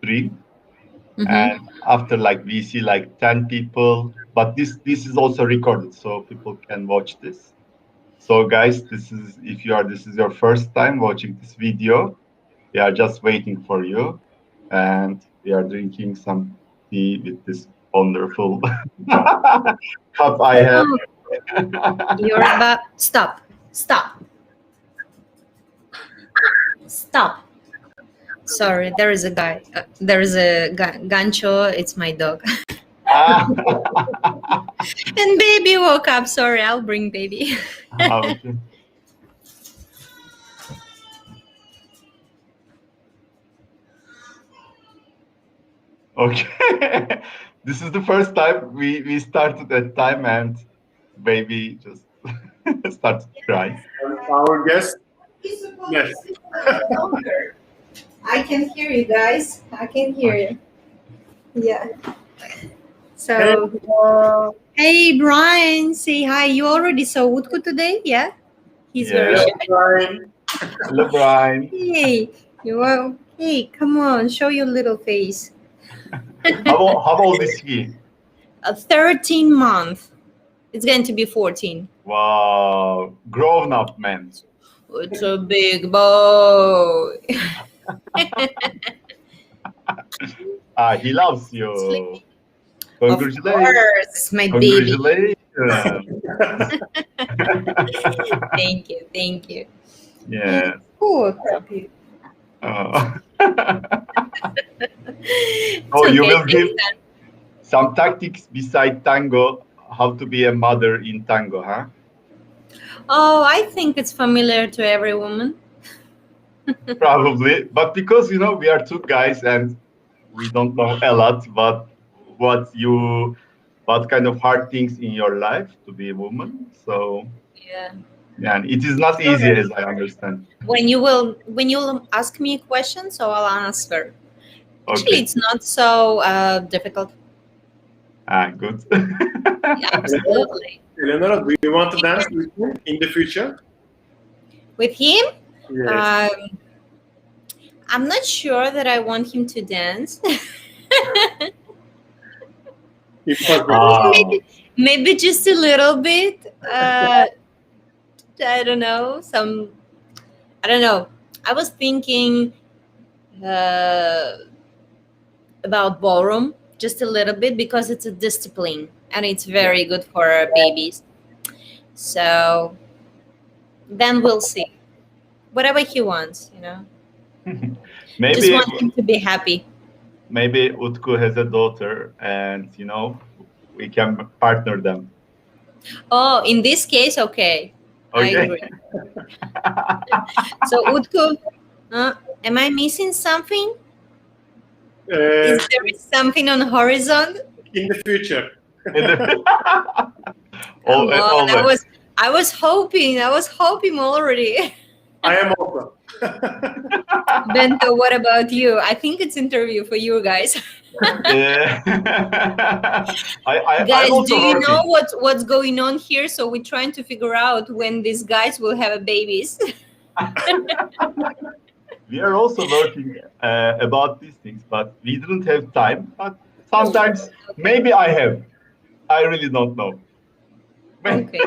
stream, Mm-hmm. and after like we see like 10 people, but this is also recorded so people can watch this. So guys, this is your first time watching this video, we are just waiting for you, and we are drinking some tea with this wonderful cup I have. Oh, you're about stop, stop, stop. Sorry, there is a guy. There is a gancho. It's my dog. Ah, And baby woke up. Sorry, I'll bring baby. okay. Okay. This is the first time we started at time, and baby just started crying. And our guest, He's supposed yes. to sit a little longer. I can hear you guys. I can hear you. Yeah. So, hey Brian, say hi. You already saw Utku today? Yeah. He's very Yeah. shy. Brian. Hello, Brian. Hey, you are. Hey, come on, show your little face. How old is he? 13 months. It's going to be 14. Wow, grown up man. It's a big boy. He loves you. Sleepy. Of Congratulations. course, my baby. Congratulations. Thank you, thank you. Yes. Oh, puppy. Oh. It's Oh, you okay, will give next time. some tactics beside tango, how to be a mother in tango, huh? Oh, I think it's familiar to every woman. Probably. But because, we are two guys and we don't know a lot, but what kind of hard things in your life to be a woman. So, Yeah. yeah, and it is not easy as I understand. When you'll ask me a question, so I'll answer. Actually, Okay. it's not so difficult. Good. Yeah, absolutely. Eleonora, do you want to dance with him in the future? With him, Yes. I'm not sure that I want him to dance. If possible. Ah, Maybe just a little bit. I don't know. I don't know. I was thinking about ballroom just a little bit because it's a discipline and it's very good for our babies. So then we'll see. Whatever he wants, Just maybe want him to be happy. maybe Utku has a daughter, and we can partner them. Oh, in this case, okay. I Okay. agree. So Utku, am I missing something? Is there something on the horizon? In the future. Come on, Always. I was hoping already. I am also. Bento, what about you? I think it's interview for you guys. Yeah. I'm Guys, also do you working. know what's going on here? So we're trying to figure out when these guys will have babies. We are also working about these things, but we didn't have time. But sometimes maybe I have. I really don't know. Okay.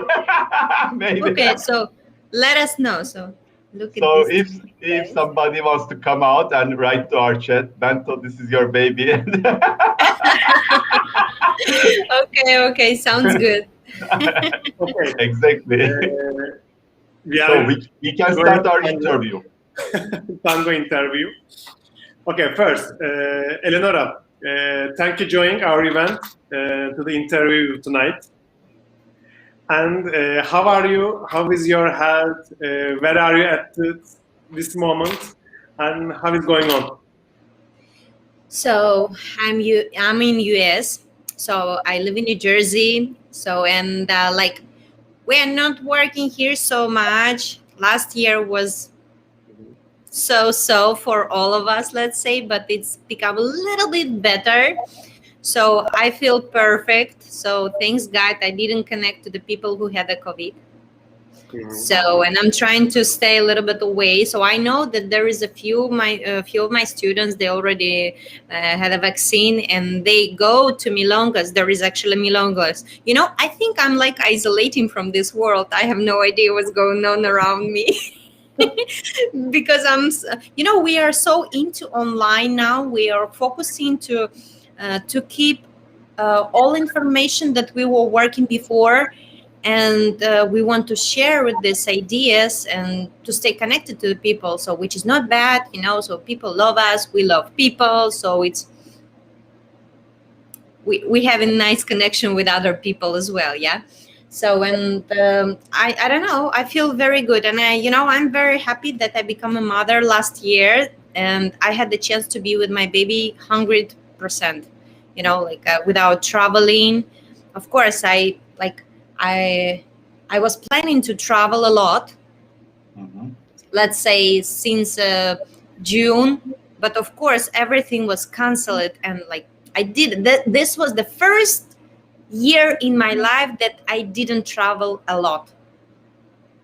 Maybe. Okay, so let us know. So look at So this. if somebody wants to come out and write to our chat, Bento, this is your baby. Okay, sounds good. Okay. Exactly. We So are we can start our interview. Tango interview. Okay, first, Eleonora, thank you joining our event to the interview tonight. And how are you? How is your health? Where are you at this moment? And how is going on? So I'm in US. So I live in New Jersey. So and like we're not working here so much. Last year was so for all of us, let's say, but it's become a little bit better. So I feel perfect. So thanks God I didn't connect to the people who had the COVID. So, and I'm trying to stay a little bit away. So I know that there is a few of my students, they already had a vaccine and they go to milongas. There is actually milongas. You know, I think I'm like isolating from this world. I have no idea what's going on around me. Because you know, we are so into online now. We are focusing to keep all information that we were working before, and we want to share with these ideas and to stay connected to the people. So, which is not bad, you know. So people love us, we love people. So it's we have a nice connection with other people as well, yeah. So, and I don't know, I feel very good, and I'm very happy that I become a mother last year, and I had the chance to be with my baby 100%, you know, like without traveling. Of course, I was planning to travel a lot, let's say since June, but of course everything was canceled, and like this was the first year in my life that I didn't travel a lot.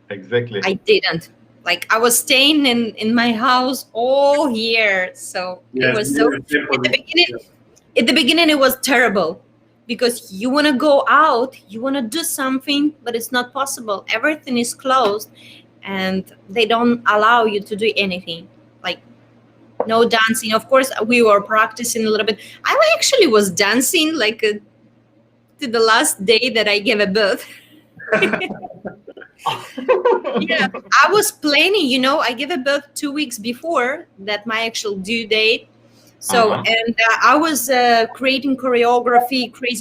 Exactly. I didn't. Like, I was staying in my house all year. So it was so at the beginning it was terrible, because you want to go out, you want to do something, but it's not possible. Everything is closed and they don't allow you to do anything. Like, no dancing. Of course, we were practicing a little bit. I actually was dancing like to the last day that I gave a birth. Yeah, I was planning, you know, I gave a birth 2 weeks before that, my actual due date. So, and I was creating crazy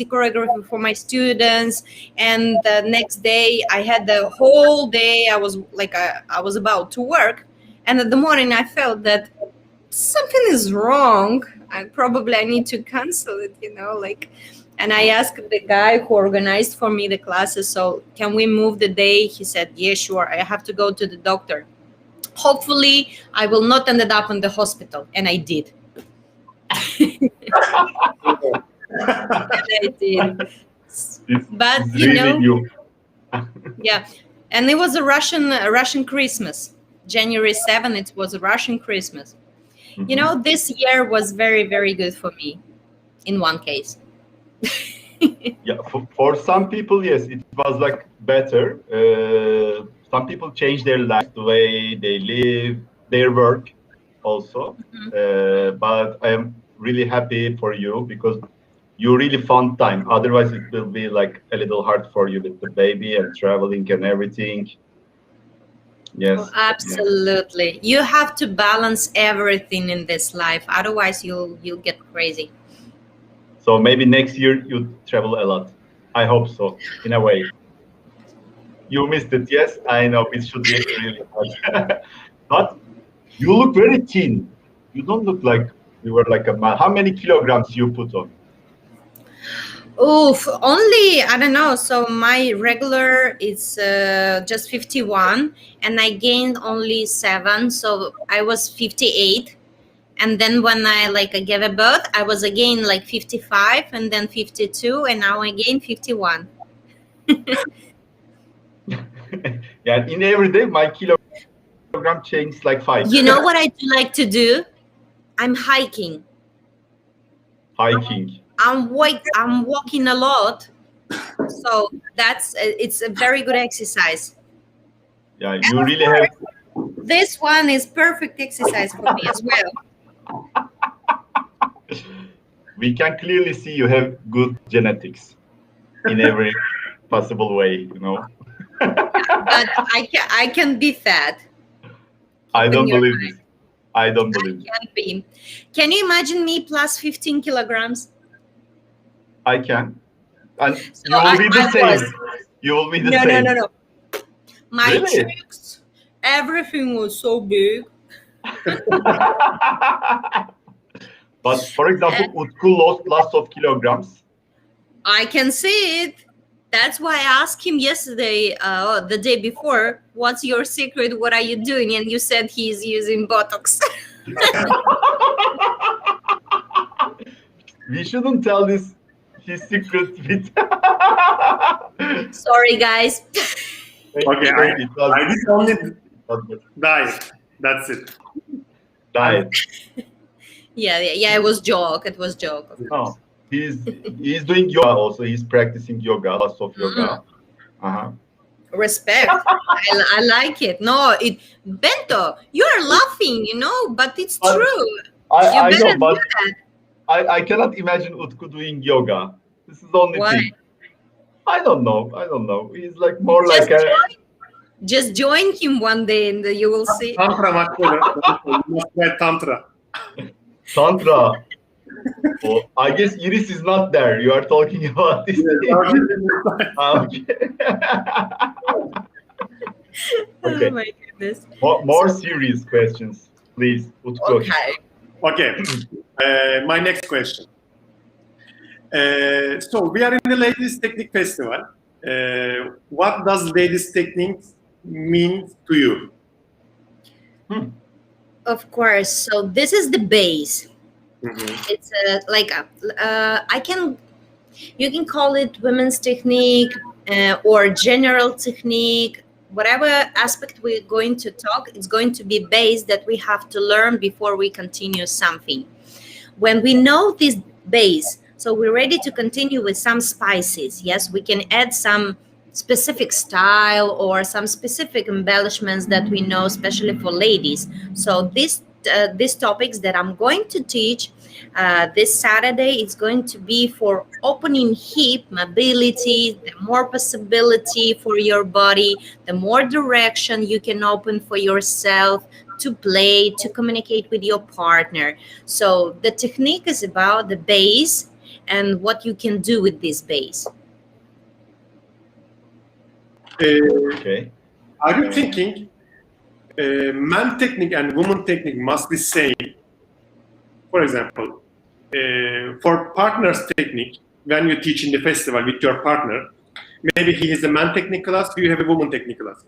choreography for my students. And the next day I had the whole day, I was like, I was about to work. And at the morning I felt that something is wrong. I need to cancel it, you know, like. And I asked the guy who organized for me the classes, so can we move the day? He said, yeah, sure. I have to go to the doctor. Hopefully, I will not end up in the hospital. And I did. And I did. But, you know, yeah. And it was a Russian Christmas. January 7th, it was a Russian Christmas. You know, this year was very, very good for me in one case. Yeah, for some people, yes, it was like better. Some people change their life, the way they live, their work also. But I am really happy for you, because you really found time. Otherwise, it will be like a little hard for you with the baby and traveling and everything. Yes. Oh, absolutely. Yeah. You have to balance everything in this life. Otherwise, you'll get crazy. So maybe next year you travel a lot. I hope so, in a way. You missed it, yes? I know, it should be really hard. But you look very thin. You don't look like you were like a man. How many kilograms you put on? Oof, only, I don't know. So my regular is just 51, and I gained only 7. So I was 58. And then when I gave a birth, I was again like 55, and then 52, and now again 51. Yeah, in every day, my kilogram changes like 5. You know what I do like to do? I'm hiking. Hiking. I'm walking a lot. So it's a very good exercise. Yeah, you really have. This one is perfect exercise for me as well. We can clearly see you have good genetics in every possible way, you know. But I can be fat. I don't believe this. I don't believe it. Can be. Can you imagine me plus 15 kilograms? I can. And so you will be the same. You will be the same. No. My cheeks, everything was so big. But for example, Utku lost lots of kilograms. I can see it. That's why I asked him yesterday, the day before, what's your secret? What are you doing? And you said he's using Botox. We shouldn't tell his secret. Sorry, guys. Okay, It was, I did only it was good. diet. That's it. Diet. Yeah, it was joke. It was joke. Of course. No, he's doing yoga also. He's practicing yoga, lots of yoga. Uh-huh. Respect. I like it. No, Bento, you are laughing, but it's But true. You I know, better do but that. I cannot imagine Utku doing yoga. This is the only Why? thing. I don't know. He's like more Just like a Just join him one day and you will see. Tantra maçları. You must try Tantra. tantra. Oh, I guess Iris is not there. You are talking about this thing. Okay. Okay. Oh my goodness. More serious questions, please. Utku. Okay. Okay. My next question. So we are in the Ladies Technique Festival. What does Ladies Technique mean to you? Of course. So this is the base. Mm-hmm. It's you can call it women's technique or general technique, whatever aspect we're going to talk. It's going to be base that we have to learn before we continue something. When we know this base, so we're ready to continue with some spices. Yes, we can add some specific style or some specific embellishments that we know, especially for ladies. So these topics that I'm going to teach this Saturday, it's going to be for opening hip mobility, the more possibility for your body, the more direction you can open for yourself to play, to communicate with your partner. So the technique is about the base and what you can do with this base. Okay. Are you thinking man technique and woman technique must be same? For example, for partners technique, when you teach in the festival with your partner, maybe he has a man technique class, you have a woman technique class.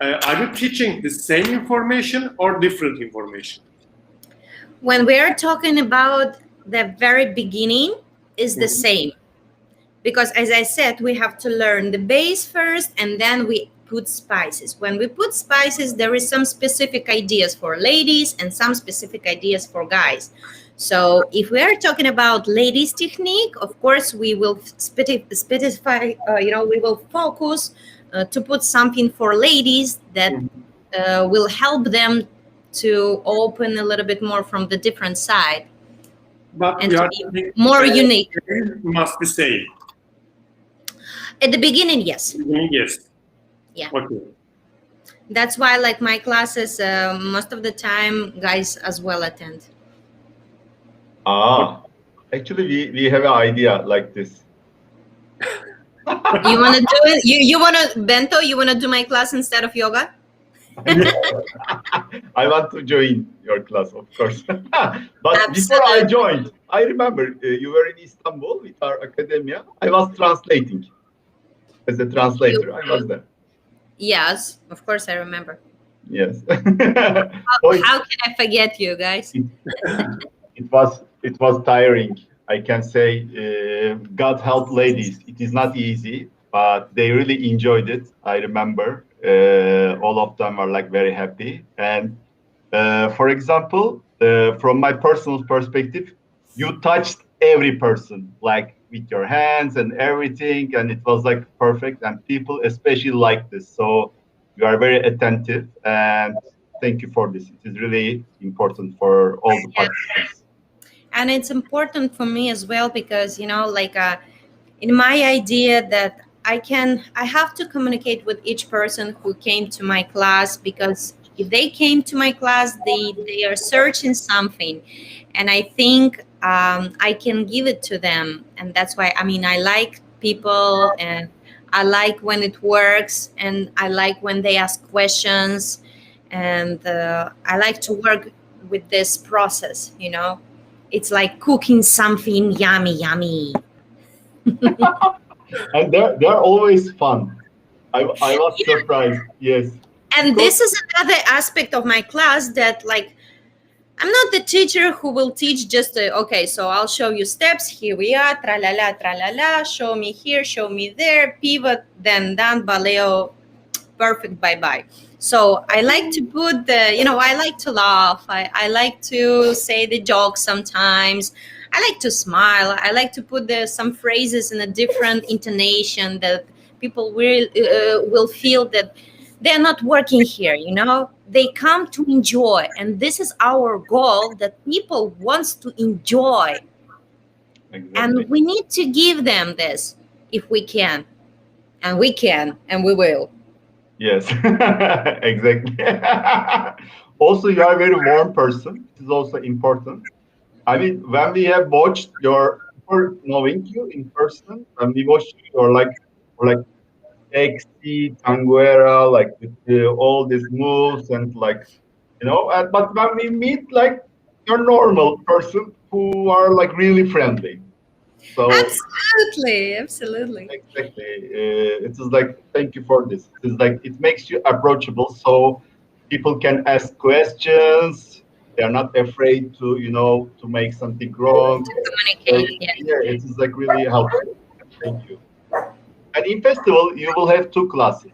Are you teaching the same information or different information? When we're talking about the very beginning, is the same. Because as I said, we have to learn the base first and then we put spices. When we put spices, there is some specific ideas for ladies and some specific ideas for guys. So if we are talking about ladies technique, of course, we will specify, we will focus to put something for ladies that will help them to open a little bit more from the different side. But and you to are be more unique. Must be same. At the beginning, yes. Yes. Yeah. Okay. That's why, like my classes, most of the time, guys as well attend. Actually, we have an idea like this. You want to do it? You want to, Bento, you want to do my class instead of yoga? I want to join your class, of course. But Absolutely. Before I joined, I remember you were in Istanbul with our academia. I was translating. As a translator, I was there. Yes, of course I remember. Yes. How can I forget you guys? It was tiring. I can say, God help ladies. It is not easy, but they really enjoyed it. I remember all of them are like very happy. And for example, from my personal perspective, you touched every person, like with your hands and everything, and it was like perfect. And people especially like this. So you are very attentive, and thank you for this. It is really important for all the participants. And it's important for me as well because, in my idea that I have to communicate with each person who came to my class, because if they came to my class, they are searching something, and I think I can give it to them. And that's why, I like people, and I like when it works, and I like when they ask questions, and I like to work with this process, It's like cooking something yummy. And they're always fun. I was surprised. Yes. And this is another aspect of my class that, I'm not the teacher who will teach just okay, so I'll show you steps. Here we are, tra-la-la, show me here, show me there, pivot, then ballet, perfect bye-bye. So I like to put I like to laugh. I like to say the jokes sometimes. I like to smile. I like to put some phrases in a different intonation that people will feel that they're not working here. They come to enjoy, and this is our goal, that people wants to enjoy. Exactly. And we need to give them this if we can. And we can, and we will. Yes, exactly. Also, you are a very warm person. It is also important. I mean, when we have watched before knowing you in person, when we watched you, you're like sexy, tanguera, like with all these moves and but when we meet, like, you're normal person who are like really friendly. So Absolutely. exactly, it is like, thank you for this. It is like it makes you approachable, so people can ask questions. They are not afraid to make something wrong. So, Communicate, yeah. yeah, it is like really helpful. Thank you. And in festival, you will have two classes.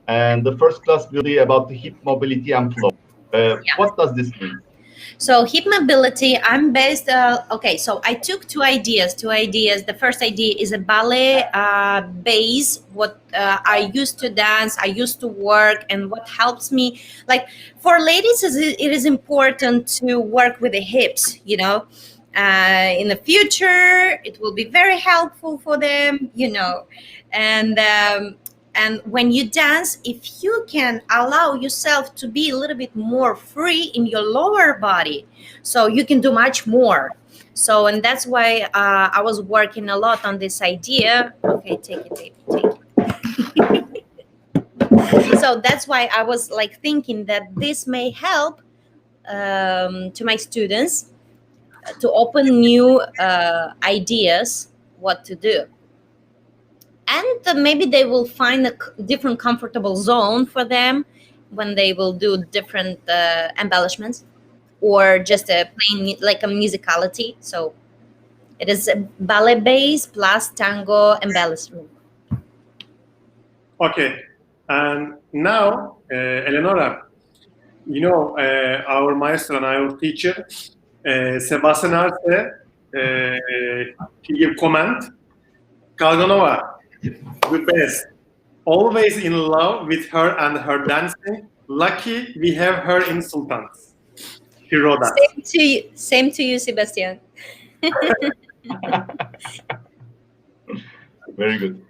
And the first class will be about the hip mobility and flow. What does this mean? So hip mobility, I'm based. Okay, so I took two ideas. The first idea is a ballet base. What I used to dance, I used to work, and what helps me. Like for ladies, it is important to work with the hips. In the future, it will be very helpful for them. And when you dance, if you can allow yourself to be a little bit more free in your lower body, so you can do much more. So, and that's why I was working a lot on this idea. Okay, take it, baby, take it. So that's why I was like thinking that this may help to my students to open new ideas what to do. And maybe they will find a different comfortable zone for them when they will do different embellishments, or just a plain like a musicality. So it is a ballet base plus tango embellishment. Okay, and now, Eleonora, our maestro and our teacher, Sebastian Arce, he gave comment. Kalganova, the best. Always in love with her and her dancing. Lucky we have her in Sultans. He wrote that. Same to you, Sebastian. Very good.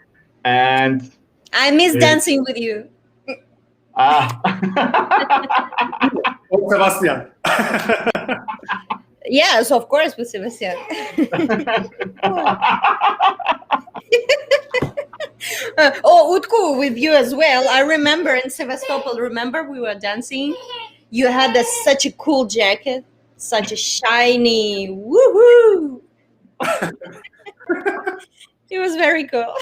And I miss dancing with you. ah, Oh, Sebastian. Yes, of course, with Sebastian. Utku, with you as well. I remember in Sevastopol, we were dancing. You had such a cool jacket, such a shiny, woohoo. It was very cool.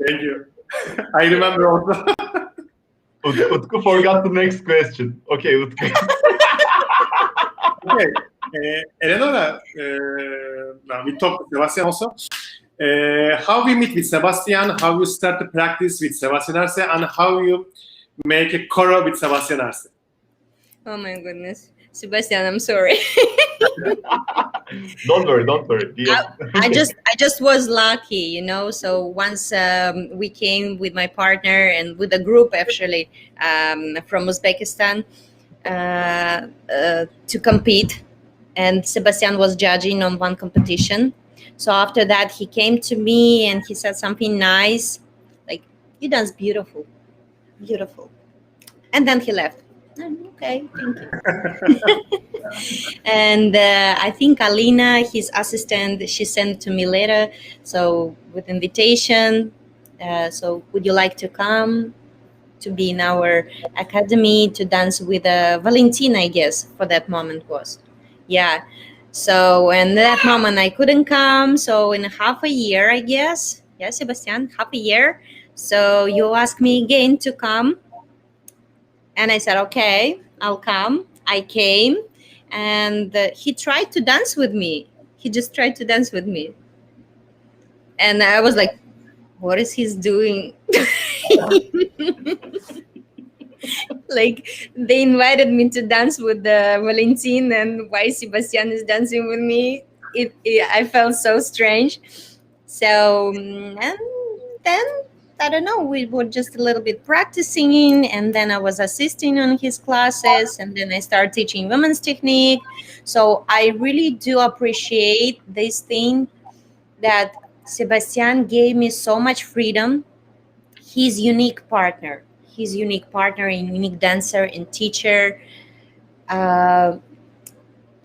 Thank you. I remember also. Utku forgot the next question. Okay, Utku. Okay. Eleonora, now we talked with Sebastian also. How we meet with Sebastian, how you start to practice with Sebastian Arce, and how you make a choreo with Sebastian Arce. Oh my goodness. Sebastian, I'm sorry. Don't worry. I just was lucky, So once we came with my partner and with a group actually from Uzbekistan to compete, and Sebastian was judging on one competition. So after that, he came to me and he said something nice, like, "You dance beautiful." And then he left. Okay, thank you. And I think Alina, his assistant, she sent to me later, so with invitation. So would you like to come to be in our academy to dance with Valentina, I guess, for that moment was. Yeah. So in that moment I couldn't come. So in half a year, I guess. Yeah, Sebastian, half a year. So you asked me again to come. And I said, okay, I'll come. I came. And he tried to dance with me. He just tried to dance with me. And I was like, what is he doing? Like, they invited me to dance with the Valentin, and why Sebastian is dancing with me? I felt so strange. So, and then I don't know, we were just a little bit practicing, and then I was assisting on his classes, and then I started teaching women's technique. So I really do appreciate this thing that Sebastian gave me so much freedom. He's unique partner. He's unique partner and unique dancer and teacher,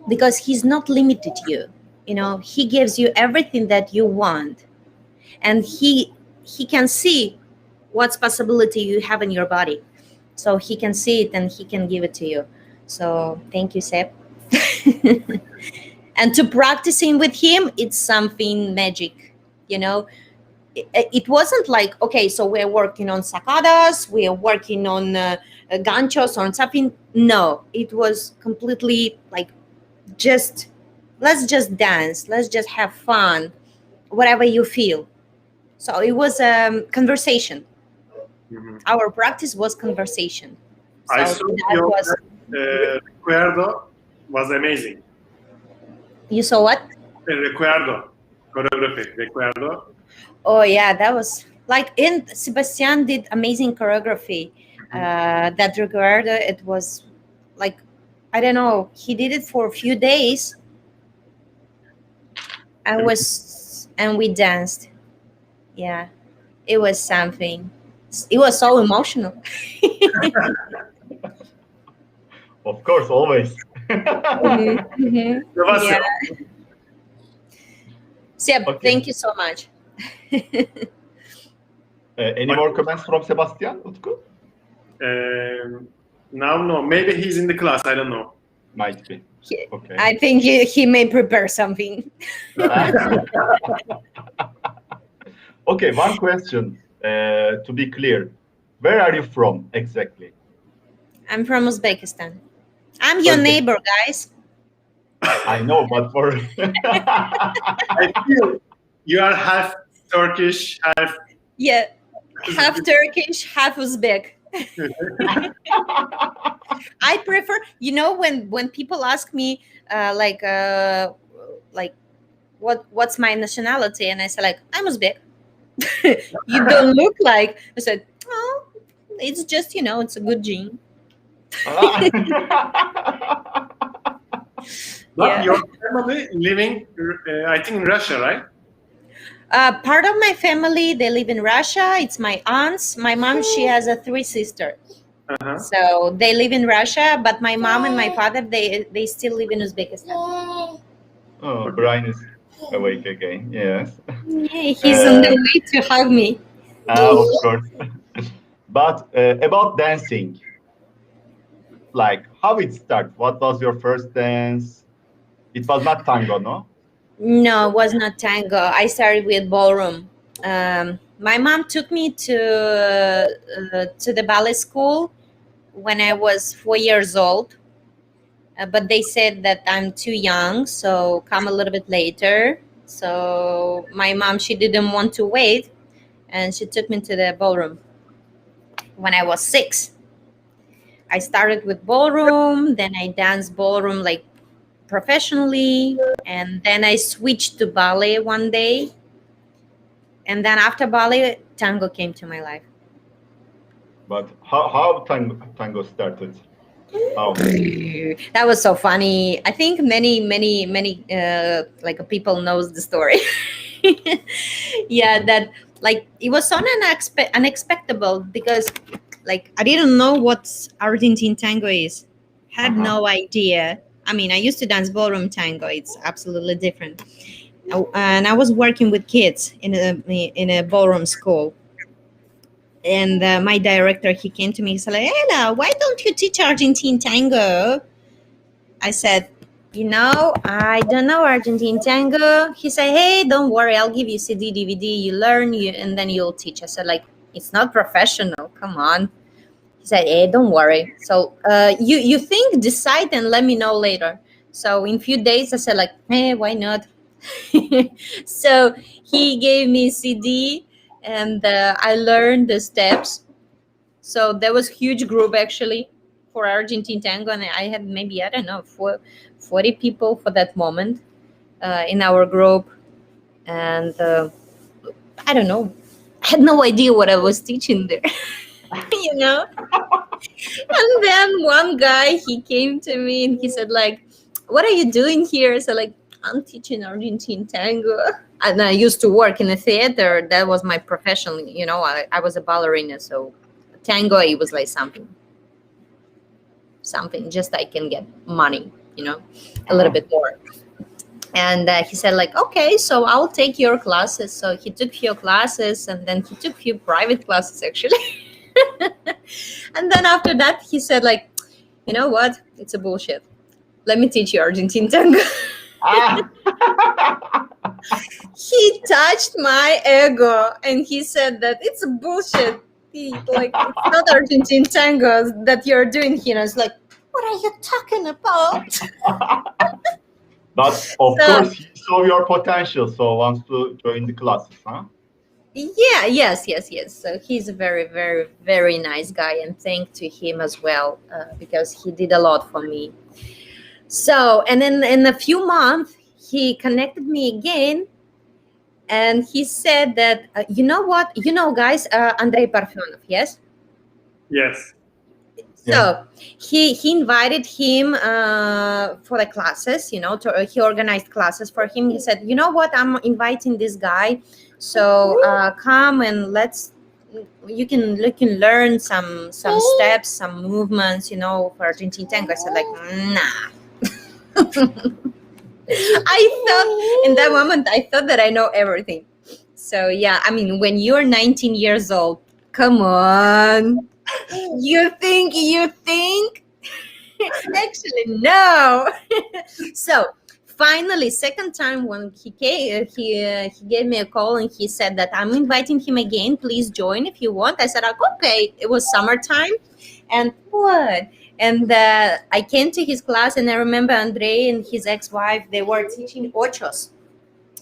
because he's not limited you. You know, he gives you everything that you want, and he can see what's possibility you have in your body. So he can see it and he can give it to you. So thank you, Seb. And to practicing with him, it's something magic, you know. It wasn't like, okay, so we're working on sacadas, we're working on ganchos or something. No, it was completely like, just let's just dance, let's just have fun, whatever you feel. So it was conversation. Mhm. Our practice was conversation. So I saw that your was, recuerdo was amazing. you saw what? Recuerdo, choreography, recuerdo. Oh yeah, that was like, in Sebastian did amazing choreography. That regard, it was like, I don't know, he did it for a few days. And we danced. Yeah, it was something. It was so emotional. Of course, always. Mhm. Sebastian, Yeah. Seb, Okay. thank you so much. Any more comments from Sebastian, Utku? now, no, maybe he's in the class. I don't know. Might be. He- Okay. I think he may prepare something. Okay, one question to be clear. Where are you from exactly? I'm from Uzbekistan. I'm your neighbor, guys. I know, but for I feel you are half Turkish, half. Yeah, half Turkish, half Uzbek. I prefer, you know, when people ask me like what's my nationality, and I say like, I'm Uzbek. You don't look like. I said, oh, it's just, you know, it's a good gene. But Yeah. your family living, I think, in Russia, right? Part of my family, they live in Russia. It's my aunts. My mom, she has 3 sisters. Uh-huh. So they live in Russia, but my mom and my father, they still live in Uzbekistan. Oh, Brian is awake again. Yes. Yeah, he's on the way to hug me. Of course. But about dancing, like how it started? What was your first dance? It was not tango, no? No, it was not tango. I started with ballroom. My mom took me to the ballet school when I was 4 years old, but they said that I'm too young, so come a little bit later. So my mom, she didn't want to wait, and she took me to the ballroom when I was 6. I started with ballroom, then I danced ballroom like professionally, and then I switched to ballet one day, and then after ballet, tango came to my life. But how tango started? How? That was so funny. I think many like people knows the story. Yeah, that like it was so unexpectable, because like I didn't know what Argentine tango is. Had no idea. I mean, I used to dance ballroom tango. It's absolutely different. And I was working with kids in a ballroom school. And my director, he came to me, he said, like, Ella, why don't you teach Argentine tango? I said, you know, I don't know Argentine tango. He said, hey, don't worry, I'll give you CD, DVD, you learn, and then you'll teach. I said, like, it's not professional, come on. He said, hey, don't worry. So you think, decide, and let me know later. So in a few days, I said, like, hey, why not? So he gave me CD, and I learned the steps. So there was huge group actually for Argentine tango, and I had maybe, I don't know, 40 people for that moment in our group, and I don't know, I had no idea what I was teaching there. you know and then one guy, he came to me and he said like, what are you doing here? So like, I'm teaching Argentine tango. And I used to work in a theater. That was my profession. I was a ballerina. So tango, it was like something just I can get money, a little bit more. And he said like, okay, so I'll take your classes. So he took few classes, and then he took few private classes actually. And then after that, he said like, you know what? It's a bullshit. Let me teach you Argentine tango. He touched my ego, and he said that it's a bullshit. It's not Argentine tango that you're doing here. It's like, what are you talking about? But of course, he saw your potential, so wants to join the classes, huh? Yeah, yes. So he's a very, very, very nice guy, and thank to him as well, because he did a lot for me. So, and then in a few months, he connected me again, and he said that, you know what? Guys, Andrei Parfenov, yes? Yes. So he invited him for the classes, he organized classes for him. He said, you know what? I'm inviting this guy. So come and you can learn some steps, some movements, for Argentine tango. I said like, nah. In that moment, I thought that I know everything. So yeah, I mean, when you're 19 years old, come on. You think? Actually, no. So finally, second time when he came, he gave me a call and he said that I'm inviting him again. Please join if you want. I said, okay. It was summertime, and what? And I came to his class, and I remember Andrei and his ex-wife, they were teaching ochos.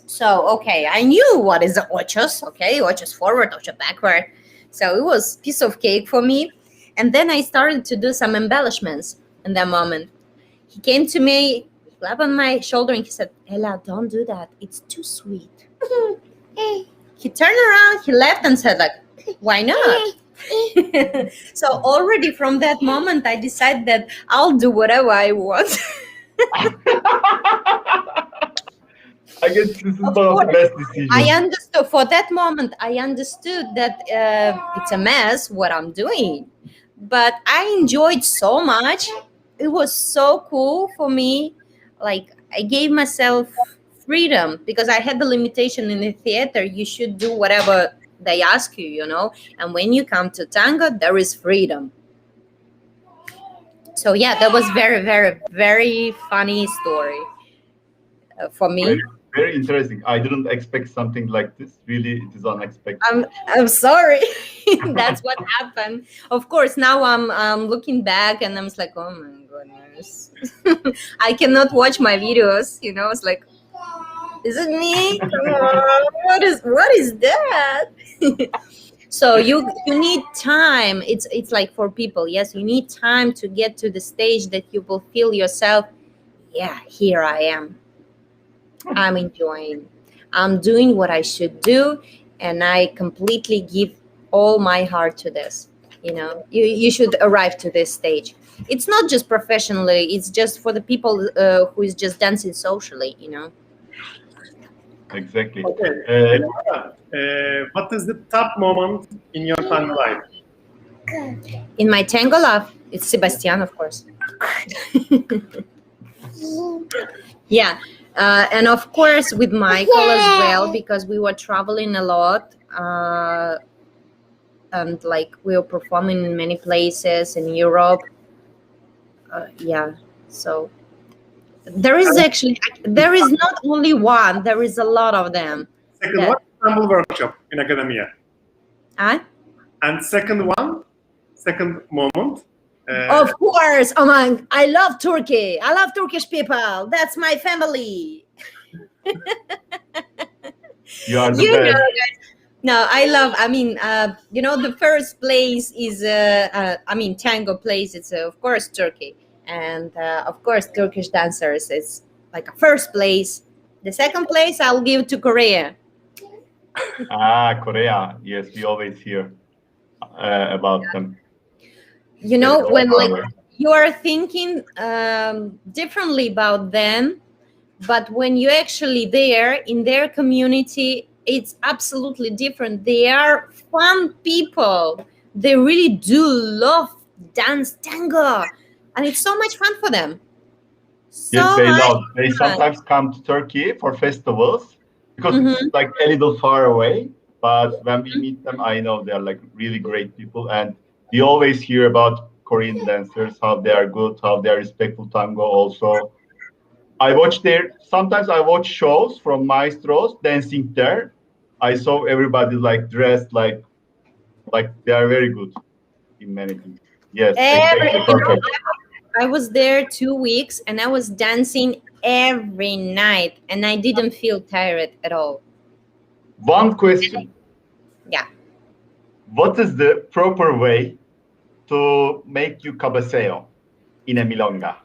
So, okay, I knew what is the ochos. Okay, ochos forward, ocho backward. So it was piece of cake for me. And then I started to do some embellishments in that moment. He came to me, slapped on my shoulder, and he said, Ella, don't do that. It's too sweet. He turned around, he left, and said like, why not? So already from that moment, I decided that I'll do whatever I want. I guess this is one of the best decisions. I understood for that moment. I understood that it's a mess what I'm doing, but I enjoyed so much. It was so cool for me. Like I gave myself freedom because I had the limitation in the theater. You should do whatever they ask you, And when you come to tango, there is freedom. So yeah, that was very, very, very funny story for me. Very, very interesting. I didn't expect something like this. Really, it is unexpected. I'm sorry. That's what happened. Of course, now I'm looking back and I'm like, oh my goodness. I cannot watch my videos. It's like, is it me? What is that? So you need time. It's like for people. Yes, you need time to get to the stage that you will feel yourself. Yeah, here I am. I'm enjoying. I'm doing what I should do, and I completely give all my heart to this. You should arrive to this stage. It's not just professionally. It's just for the people who is just dancing socially. Exactly. Okay. What is the top moment in your tango life? In my tango life, it's Sebastian, of course. Yeah. And of course with Michael as well, because we were traveling a lot, and like we were performing in many places in Europe. So there is not only one, there is a lot of them. Second one, Istanbul workshop in academia. And second moment. Of course. Oh my, I love Turkey. I love Turkish people. That's my family. You are the best. Guys, No, I love. I mean, the first place is. Tango place. It's of course Turkey, and of course Turkish dancers. It's like a first place. The second place I'll give to Korea. Korea. Yes, we always hear about them. When like you are thinking differently about them, but when you're actually there in their community, it's absolutely different. They are fun people. They really do love dance tango, and it's so much fun for them. Yes, they love. They sometimes come to Turkey for festivals because it's like a little far away. But when we meet them, I know they're like really great people, and we always hear about Korean dancers, how they are good, how they are respectful tango. Also, sometimes I watch shows from maestros dancing there. I saw everybody like dressed like they are very good in many things. Yes, exactly, perfect. I was there 2 weeks and I was dancing every night and I didn't feel tired at all. One question. Yeah. What is the proper way to make you cabeceo in a milonga?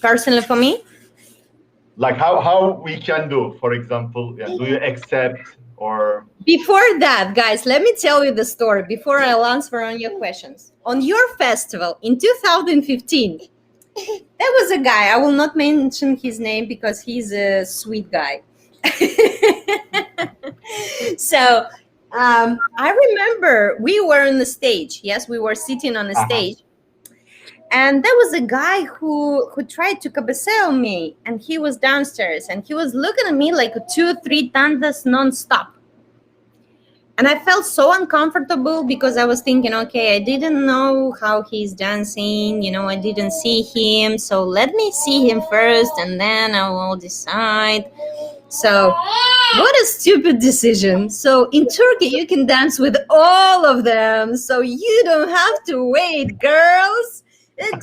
Personally for me? Like how we can do, for example, do you accept or... Before that, guys, let me tell you the story before I'll answer on your questions. On your festival in 2015, there was a guy, I will not mention his name because he's a sweet guy. So I remember we were on the stage. Yes, we were sitting on the stage. And there was a guy who tried to cabeceo me, and he was downstairs, and he was looking at me like 2-3 tandas non-stop. And I felt so uncomfortable because I was thinking, okay, I didn't know how he's dancing, I didn't see him, so let me see him first, and then I will decide. So what a stupid decision. So in Turkey, you can dance with all of them, so you don't have to wait, girls.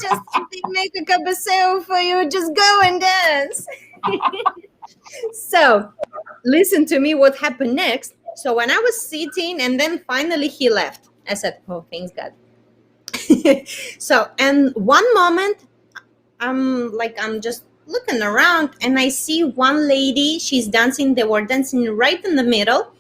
Just they make a cabeceo for you, just go and dance. So listen to me what happened next. So when I was sitting and then finally he left, I said, oh, thanks God. So, and one moment I'm just looking around and I see one lady, she's dancing, they were dancing right in the middle,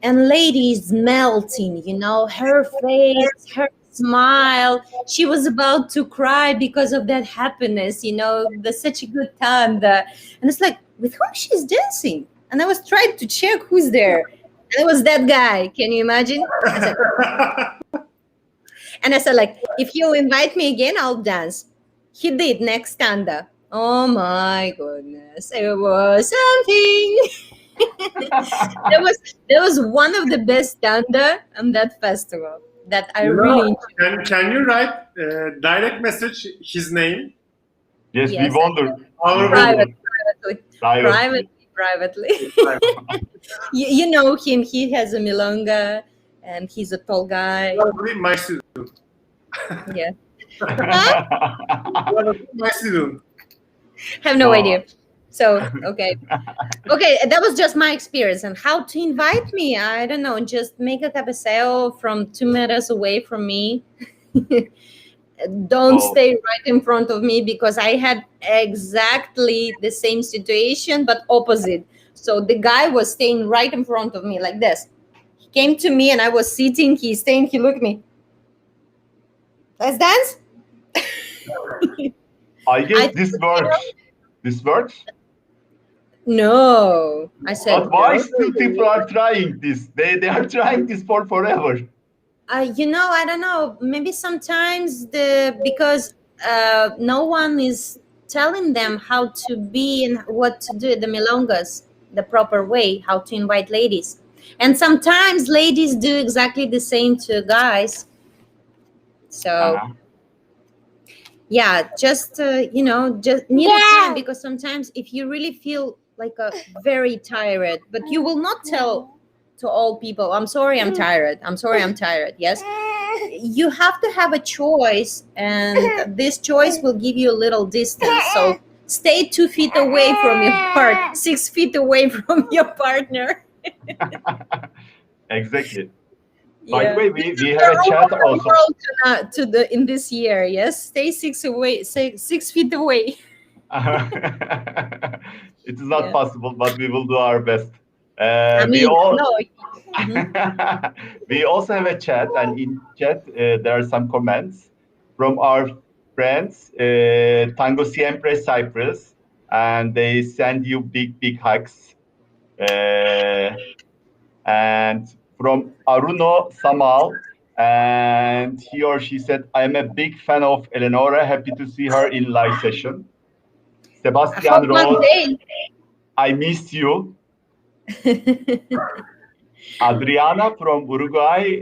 and lady is melting, her face, her smile. She was about to cry because of that happiness, the such a good time. And it's like, with whom she's dancing? And I was trying to check who's there. And it was that guy. Can you imagine? And I said, like, if you'll invite me again, I'll dance. He did next tanda. Oh my goodness. It was something. That was one of the best tanda on that festival that I really enjoyed. Can you write direct message his name? Yes, we wonder. Privately. You know him. He has a milonga, and he's a tall guy. Probably my student. Yeah. My student. Have no idea. So okay, that was just my experience. And how to invite me? I don't know. Just make a cabeceo from 2 meters away from me. Don't stay right in front of me, because I had exactly the same situation, but opposite. So the guy was staying right in front of me like this. He came to me and I was sitting. He's staying. He looked at me. Let's dance. I guess this works. This works? No, I said. But why still people are trying this? They are trying this for forever. I don't know. Maybe sometimes because no one is telling them how to be and what to do at the milongas the proper way, how to invite ladies. And sometimes ladies do exactly the same to guys. So, yeah, just just need time, because sometimes if you really feel like very tired, but you will not tell to all people, I'm sorry, I'm tired. I'm sorry, I'm tired. Yes. You have to have a choice, and this choice will give you a little distance. So stay 2 feet away from your 6 feet away from your partner. Exactly. By the way, we have a chat also. In this year, yes, stay 6 feet away. It is not Yeah. possible, but we will do our best. I We mean, all no. Mhm. we also have a chat, and in chat there are some comments from our friends, Tango Siempre Cyprus, and they send you big hugs. And from Aruno Samal, and he or she said, "I am a big fan of Eleonora. Happy to see her in live session." I hope Sebastian one Rose, day. I miss you. Adriana from Uruguay,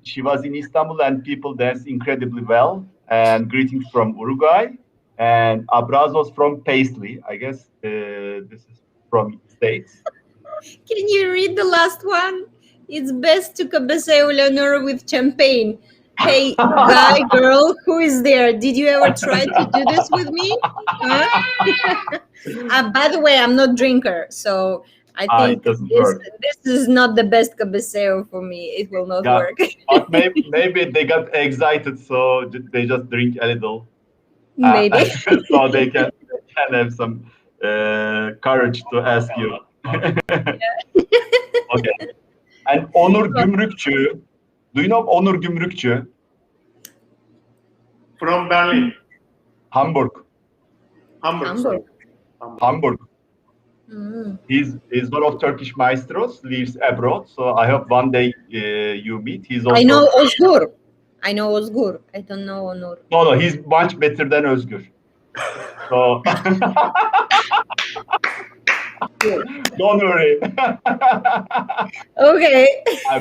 she was in Istanbul and people dance incredibly well. And greetings from Uruguay. And Abrazos from Paisley. I guess this is from States. Can you read the last one? It's best to cabeceo Eleonora with champagne. Hey, guy, girl, who is there? Did you ever try to do this with me? Huh? By the way, I'm not drinker, so I think It doesn't this work. is not the best cabeceo for me. It will not Yeah, work. but maybe they got excited, so they just drink a little. Maybe. So they can have some courage to ask you. Okay. And Onur Gümrükçü. Do you know Onur Gümrükçü? From Berlin. Hamburg. Hamburg. Hamburg. Mm. He's one of Turkish maestros, lives abroad. So I hope one day you meet. He's also. I know Ozgur. I don't know Onur. No, he's much better than Özgür. So don't worry. Okay.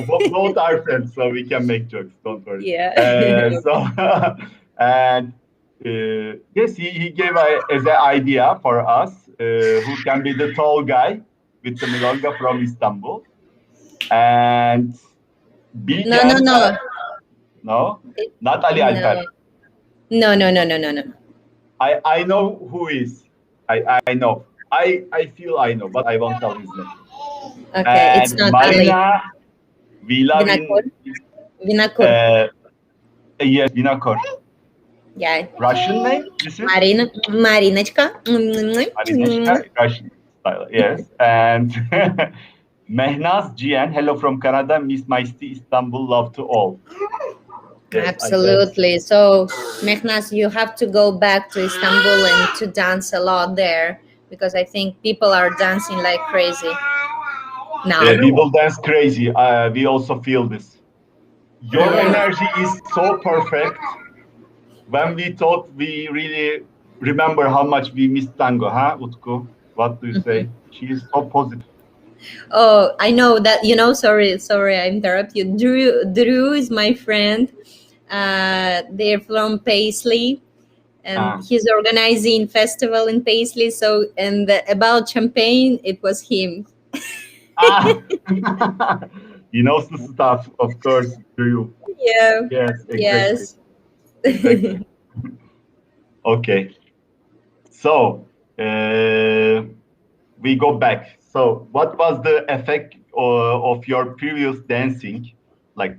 Both are friends, so we can make jokes. Don't worry. Yeah. And yes, he gave as an idea for us who can be the tall guy with the milonga from Istanbul. And No. No, not Ali Alper. No. I know who is. I know. I feel I know, but I won't tell his name. Okay, And it's not Marina Vinakor. Yes, Vinakor. Yeah. Russian name? This is Marinachka. Marineshka, Russian style. Yes. And Mehnaz GN, hello from Canada. Miss my city, Istanbul. Love to all. Yes, absolutely. So, Mehnaz, you have to go back to Istanbul and to dance a lot there because I think people are dancing like crazy now. People dance crazy. We also feel this. Your energy is so perfect. When we talk, we really remember how much we miss Tango, huh, Utku? What do you say? She is so positive. Oh, I know that, sorry, I interrupt you. Drew is my friend. They're from Paisley, and he's organizing festival in Paisley. So, and about champagne, it was him. He knows the stuff, of course, Drew. Yeah. Yes, exactly. Yes. Exactly. Okay. So, we go back. So, what was the effect of your previous dancing, like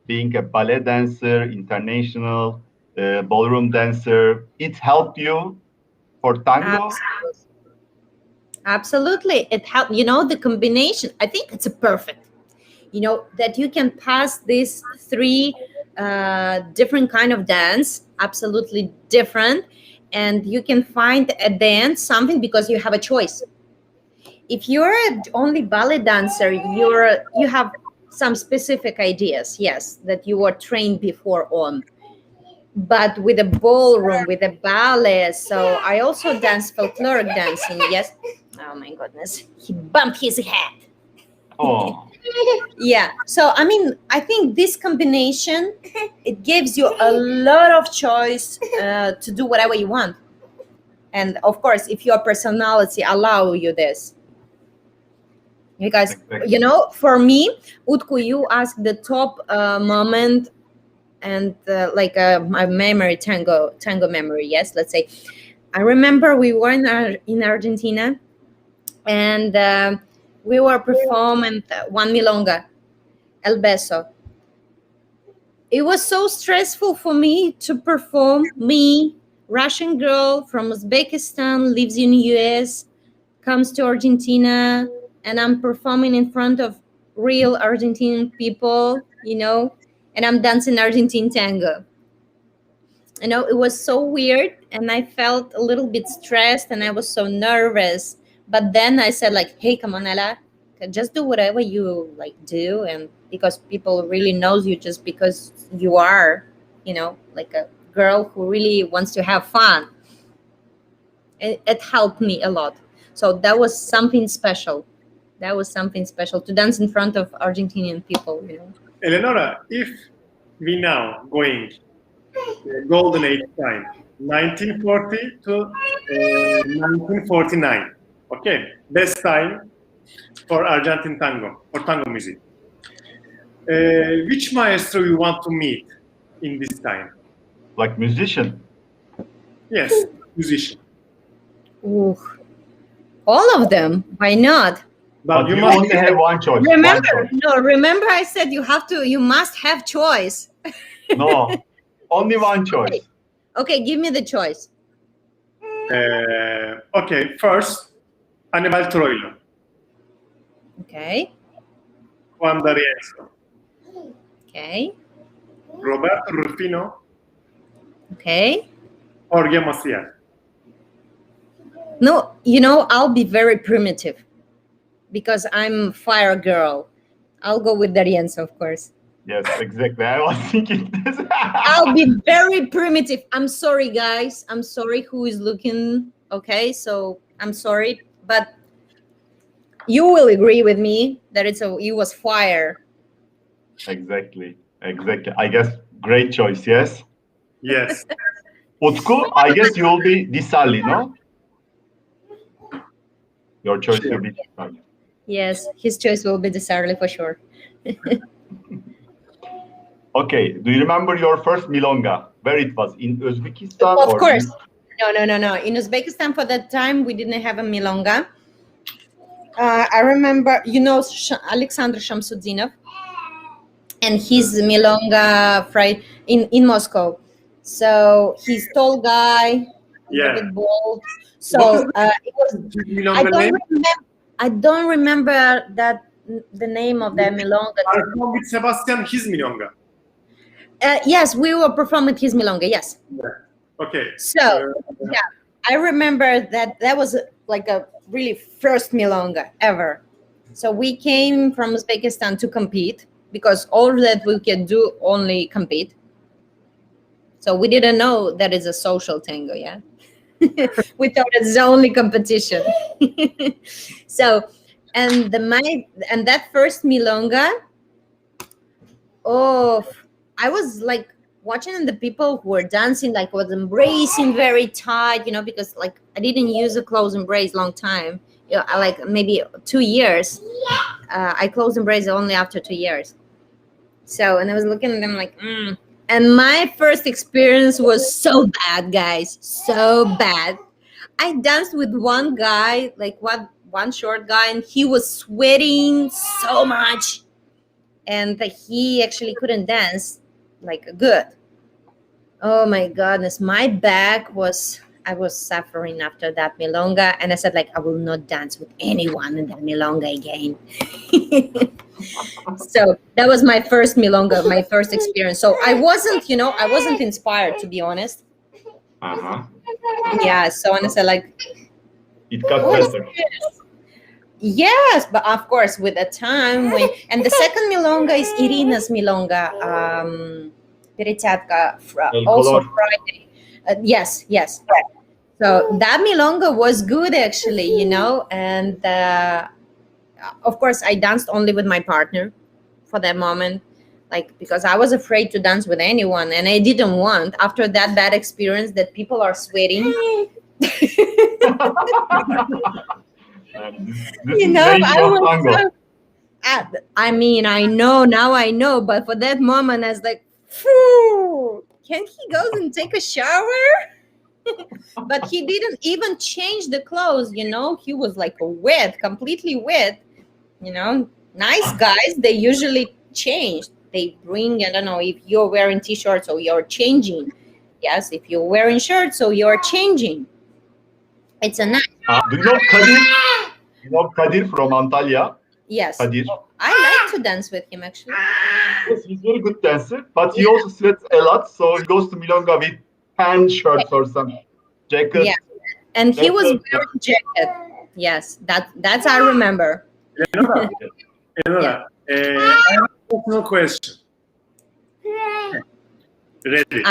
being a ballet dancer, international ballroom dancer? It helped you for tango? Absolutely. It helped. The combination, I think it's a perfect. That you can pass these three different kind of dance, absolutely different, and you can find a dance something because you have a choice. If you're only ballet dancer, you have some specific ideas, yes, that you were trained before on. But with a ballroom, with a ballet, so I also dance folkloric dancing, yes. Oh my goodness, he bumped his head. Oh. Yeah, so I think this combination, it gives you a lot of choice to do whatever you want. And of course, if your personality allow you this. Because, for me, Utku, you asked the top moment and my memory, tango memory, yes, let's say. I remember we were in Argentina, and we were performing one milonga, El Beso. It was so stressful for me to perform. Me, Russian girl from Uzbekistan, lives in US, comes to Argentina, and I'm performing in front of real Argentinian people, and I'm dancing Argentine tango. It was so weird, and I felt a little bit stressed, and I was so nervous. But then I said, like, hey, come on, Ella, just do whatever you like do, and because people really knows you just because you are, like a girl who really wants to have fun. It helped me a lot. So that was something special. That was something special to dance in front of Argentinian people. Eleonora, if we now going golden age time, 1940 to 1949. Okay, best time for Argentine tango, for tango music. Which maestro you want to meet in this time? Like musician? Yes, musician. Ooh, all of them. Why not? But you only have one choice. Remember I said you must have choice. No, only one choice. Okay, give me the choice. Okay, first, Aníbal Troilo. Okay. Juan D'Arienzo. Okay. Roberto Rufino. Okay. Jorge Maciel. No, I'll be very primitive because I'm fire girl. I'll go with D'Arienzo, of course. Yes, exactly. I was thinking this. I'll be very primitive. I'm sorry, guys. I'm sorry who is looking. Okay, so I'm sorry, but you will agree with me that it was fire. Exactly. I guess great choice, yes? Yes. Utku, I guess you'll be Di Salli, no? Your choice will be Di Salli. Yes, his choice will be Di Salli for sure. Okay, do you remember your first milonga? Where it was? In Uzbekistan? Of course. No. In Uzbekistan, for that time, we didn't have a milonga. I remember, Alexander Shamsuddinov and his milonga in Moscow. So he's tall guy, a bit bald. So it was. I don't remember the name of the milonga. With Sebastian, his milonga. Yes, we were performing his milonga. Yes. Yeah. Okay. So I remember that was like a really first milonga ever. So we came from Uzbekistan to compete because all that we could do only compete. So we didn't know that it's a social tango, yeah. We thought it's the only competition. So, and that first milonga, I was like watching the people who were dancing, like was embracing very tight, because like I didn't use a close embrace long time, like maybe 2 years. I close embrace only after 2 years. So, and I was looking at them like, And my first experience was so bad, guys, so bad. I danced with one guy, like one short guy, and he was sweating so much, and he actually couldn't dance like good. Oh my goodness, my back I was suffering after that milonga, and I said, like, I will not dance with anyone in that milonga again. So that was my first milonga, my first experience. So I wasn't inspired, to be honest. Yeah, so and I said, like, it got better. Yes, but of course with the time and the second milonga is Irina's milonga, Перетятка, also Friday. Yes. So that milonga was good actually, and of course I danced only with my partner for that moment, like because I was afraid to dance with anyone, and I didn't want after that bad experience that people are sweating. I know now, but for that moment I was like, phew, can he go and take a shower? But he didn't even change the clothes, he was like wet, completely wet. Nice guys, they usually change. They bring, I don't know, if you're wearing t-shirts, so you're changing. Yes, if you're wearing shirts, so you're changing. It's a nice. Do you know Kadir? You know Kadir from Antalya? Yes. Kadir. I like to dance with him, actually. Yes, he's a very good dancer, but he also sweats a lot, so he goes to Milonga with pant shirts or some jacket. Yeah. And he was wearing jacket. Yes, that's I remember. Eleonora, Eleonora, I have a personal question. Ready?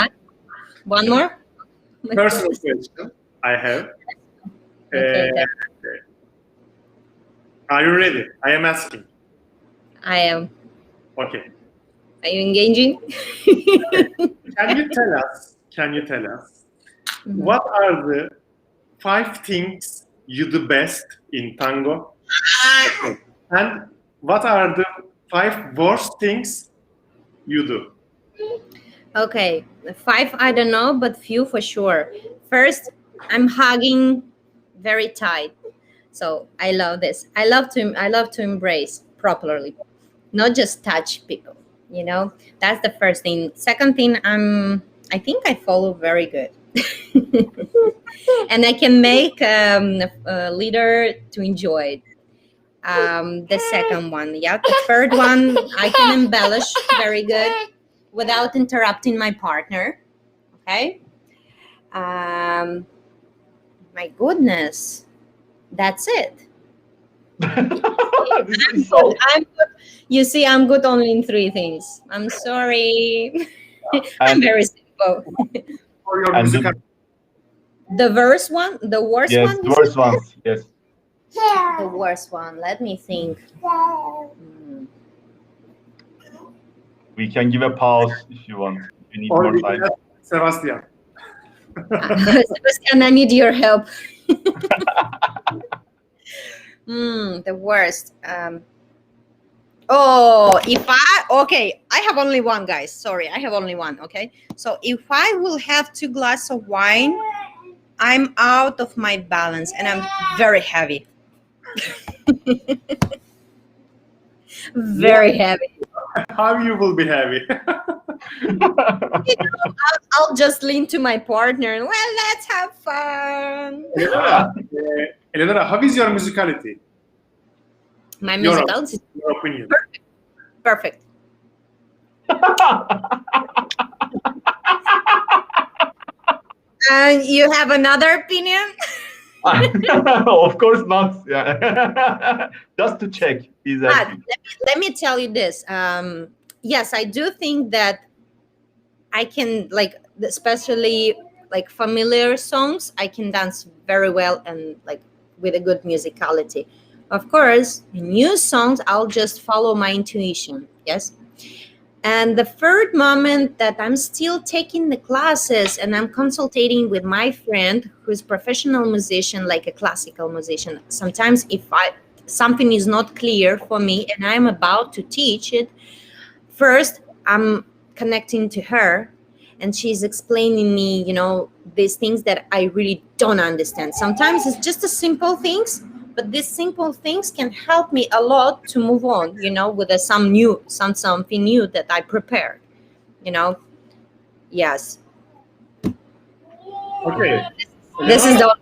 One more? Personal question I have. Okay, Are you ready? I am asking. I am. Okay. Are you engaging? Can you tell us what are the 5 things you do best in tango? And what are the 5 worst things you do? Okay, 5 I don't know, but few for sure. First, I'm hugging very tight. So I love this. I love to embrace properly, not just touch people. You know, that's the first thing. Second thing, I think I follow very good, and I can make a leader to enjoy it. The second one, yeah. The third one, I can embellish very good without interrupting my partner. Okay. My goodness, that's it. I'm good. You see, I'm good only in 3 things. I'm sorry. I'm very simple. For your musical. The worst one. Yes, the worst ones. Yes. The worst one. Let me think. We can give a pause if you want. If you need more time. Sebastian. Sebastian, I need your help. The worst. Okay, I have only one, guys. Sorry, I have only one. Okay, so if I will have 2 glasses of wine, I'm out of my balance and I'm very heavy. Very heavy. How you will be heavy? I'll just lean to my partner. Well, let's have fun. Eleonora, how is your musicality? My musicality. Your opinion. Perfect. And you have another opinion? Of course not. Yeah. Just to check. Let me tell you this. Yes, I do think that I can, like, especially like familiar songs, I can dance very well and like with a good musicality. Of course, new songs, I'll just follow my intuition. Yes. And the third moment that I'm still taking the classes and I'm consulting with my friend who's a professional musician, like a classical musician. Sometimes if something is not clear for me and I'm about to teach it, first I'm connecting to her and she's explaining me, you know, these things that I really don't understand. Sometimes it's just the simple things, but these simple things can help me a lot to move on, you know, with something new that I prepared, you know. Yes. Okay. This is the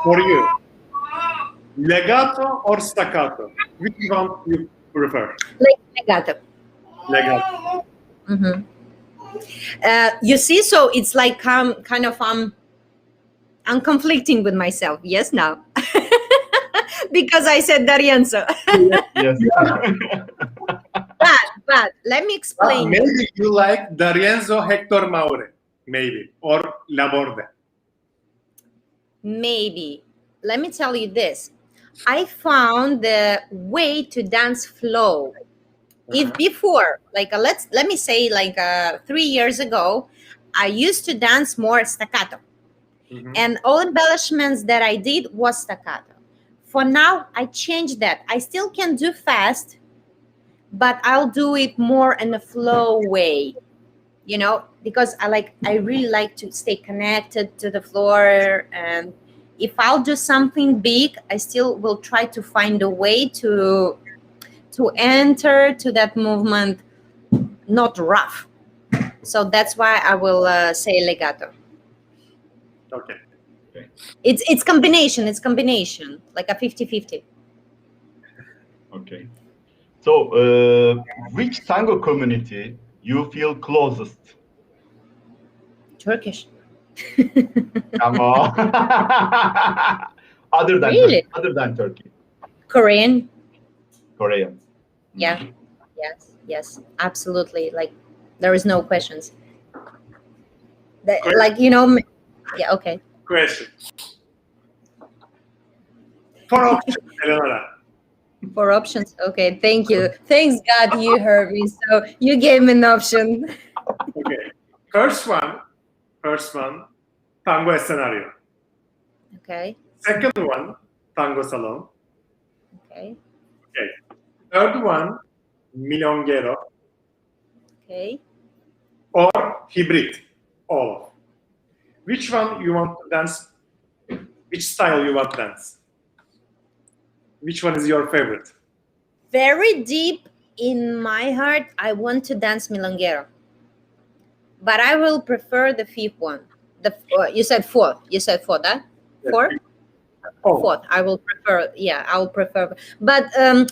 for you, legato or staccato? Which one you prefer? Legato. Legato. Mm-hmm. You see, so it's like I'm conflicting with myself. Yes, now. Because I said D'Arienzo. Yes. but let me explain. Maybe you like D'Arienzo Hector Maure, maybe, or Laborde. Maybe. Let me tell you this. I found the way to dance flow. If before, like let me say, like 3 years ago, I used to dance more staccato. Mm-hmm. And all embellishments that I did was staccato. For now, I changed that. I still can do fast, but I'll do it more in a flow way, you know, because I really like to stay connected to the floor. And if I'll do something big, I still will try to find a way to to enter to that movement, not rough. So that's why I will say legato. Okay. It's combination. It's combination, like a 50-50. Okay. So, which tango community you feel closest? Turkish. Come on. Other than Really? Turkey. Other than Turkey. Korean. Korean. Yeah. Yes. Absolutely. Like, there is no questions. Like, yeah. Okay. Question. 4 options, Eleonora. 4 options. Okay. Thank you. Thanks God you heard me. So you gave me an option. Okay. First one, tango escenario. Okay. Second one, tango salon. Okay. Okay. Third one, milonguero Okay. or hybrid. All of. Which one you want to dance? Which style you want to dance? Which one is your favorite? Very deep in my heart, I want to dance milonguero, but I will prefer the 5th one. You said 4th. You said 4th, huh? 4th? Oh. 4th. I will prefer. Yeah, I will prefer. But can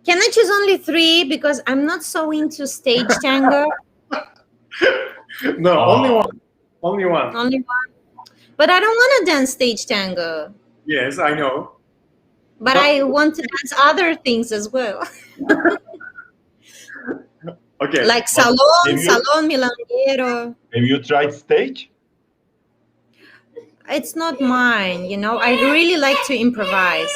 I choose only 3 because I'm not so into stage tango? No, only one. Only one. Only one. But I don't want to dance stage tango. Yes, I know. But I want to dance other things as well. Okay. Like salon milonguero. Have you tried stage? It's not mine, I really like to improvise.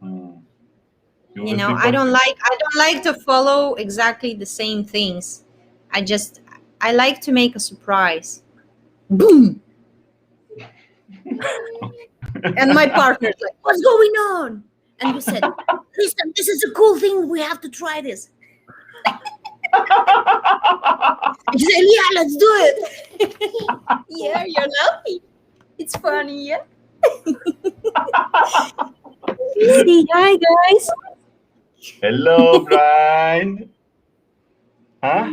I don't like to follow exactly the same things. I like to make a surprise. Boom. And my partner's like, what's going on? And we said, listen, this is a cool thing. We have to try this. She said, yeah, let's do it. Yeah, you're laughing. It's funny, yeah? Say hi, guys. Hello, Brian. Huh?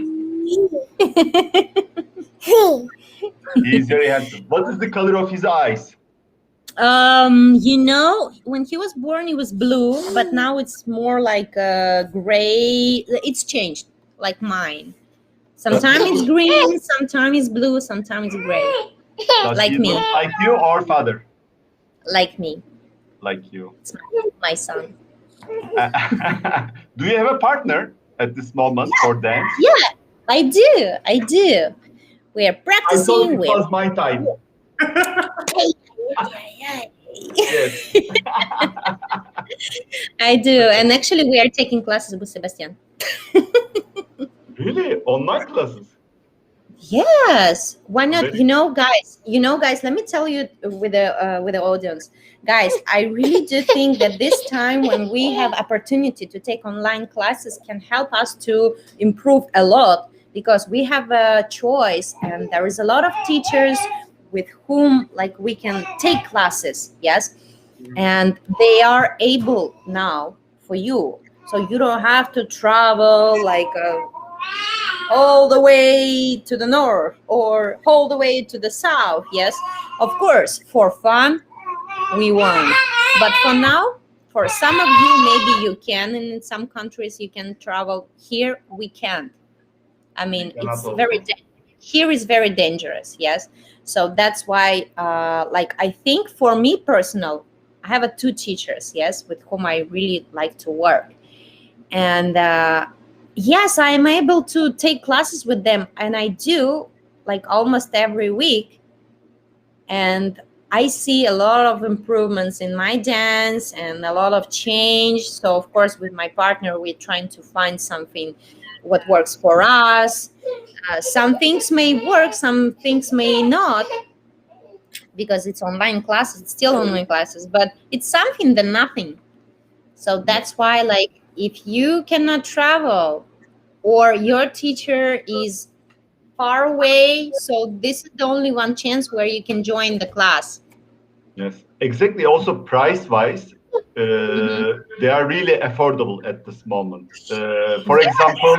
He's very handsome. What is the color of his eyes? When he was born, it was blue, but now it's more like gray. It's changed, like mine. Sometimes it's green, sometimes it's blue, sometimes it's gray. Does Like he me. look like you or father? Like me. Like you. It's my son. Do you have a partner at this moment for dance? Yeah, I do. We are I thought practicing. it was my type. Yes. I do. And actually, we are taking classes with Sebastian. Really? Online classes? Yes. Why not? Very- Guys, let me tell you with the audience. Guys, I really do think that this time when we have opportunity to take online classes can help us to improve a lot, because we have a choice and there is a lot of teachers with whom we can take classes. Yes. And they are able now for you. So you don't have to travel all the way to the north or all the way to the south. Yes, of course, for fun, we want. But for now, for some of you, maybe you can. And in some countries, you can travel. Here, we can't. I mean, it's here is very dangerous. Yes. So that's why, I think for me personal, I have 2 teachers, yes, with whom I really like to work. And yes, I am able to take classes with them. And I do almost every week. And I see a lot of improvements in my dance and a lot of change. So, of course, with my partner, we're trying to find something what works for us. Some things may work, some things may not, because it's online classes, it's still online classes, but it's something than nothing. So that's why, if you cannot travel or your teacher is far away, so this is the only one chance where you can join the class. Yes, exactly. Also, price-wise, they are really affordable at this moment. For example,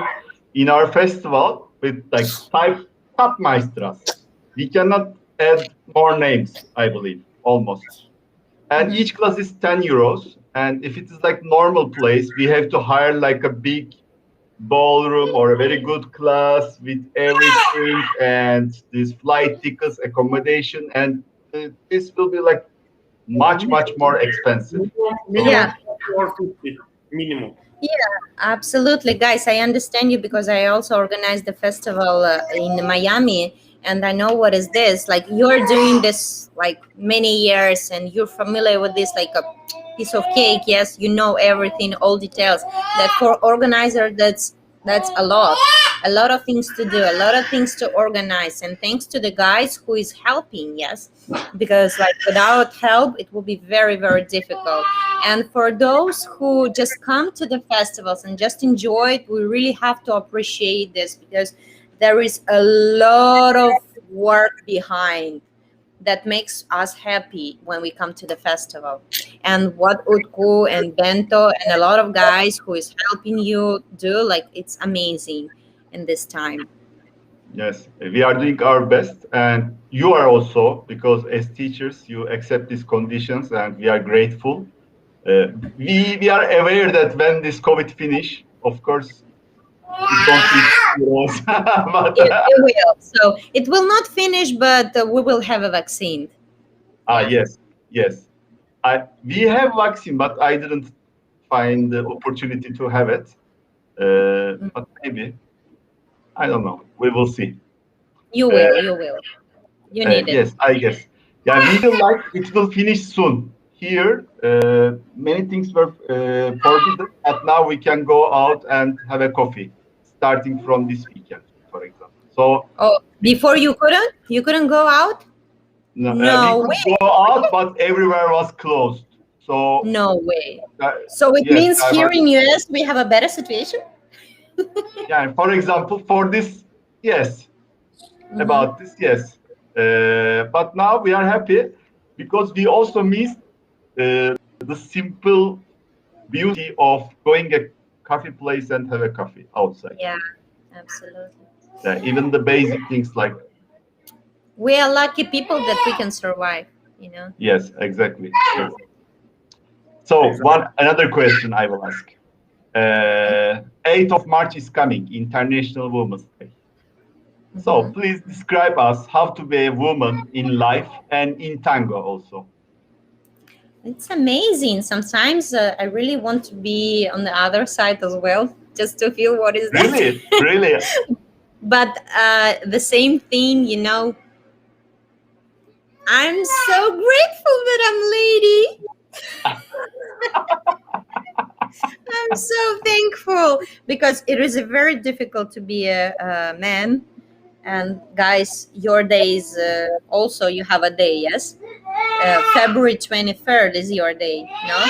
in our festival with like five top maestras, we cannot add more names, I believe, almost. And each class is 10 euros. And if it is like normal place, we have to hire like a big ballroom or a very good class with everything and these flight tickets, accommodation, and this will be like much more expensive. Minimum 450 minimum. Yeah, absolutely, guys. I understand you because I also organized the festival in Miami, and I know what is this. Like you're doing this like many years, and you're familiar with this like a piece of cake. Yes, you know everything, all details. That for organizer, that's a lot of things to do, a lot of things to organize, and thanks to the guys who is helping. Yes, because like without help, it will be very difficult. And for those who just come to the festivals and just enjoy it, we really have to appreciate this because there is a lot of work behind that makes us happy when we come to the festival. And what Utku and Bento and a lot of guys who is helping you do, like it's amazing in this time. Yes, we are doing our best, and you are also, because as teachers, you accept these conditions, and we are grateful. We are aware that when this COVID finish, of course, it don't need euros, but It will. So it will not finish, but we will have a vaccine. yes. We have vaccine, but I didn't find the opportunity to have it. But maybe, I don't know. We will see. You will. You need it. Yes, I guess. Yeah, we will like it will finish soon. Here, many things were forbidden, but now we can go out and have a coffee, starting from this weekend, for example. So, Oh, before you couldn't go out? No we way. could go out, but everywhere was closed. So, No way. So it yes, means here in US we have a better situation? yeah, for example, for this, yes, about this, yes. But now we are happy because we also miss the simple beauty of going a coffee place and have a coffee outside. Yeah, absolutely. Yeah, even the basic things like We are lucky people that we can survive, you know. yes, exactly. So another question I will ask. 8th of March is coming, International Women's Day. So please describe us how to be a woman in life and in tango also. It's amazing. Sometimes I really want to be on the other side as well, just to feel what is that. Really. But the same thing, you know, I'm so grateful that I'm lady. I'm so thankful because it is very difficult to be a man. And guys, your days also you have a day, yes? February 23rd is your day, no?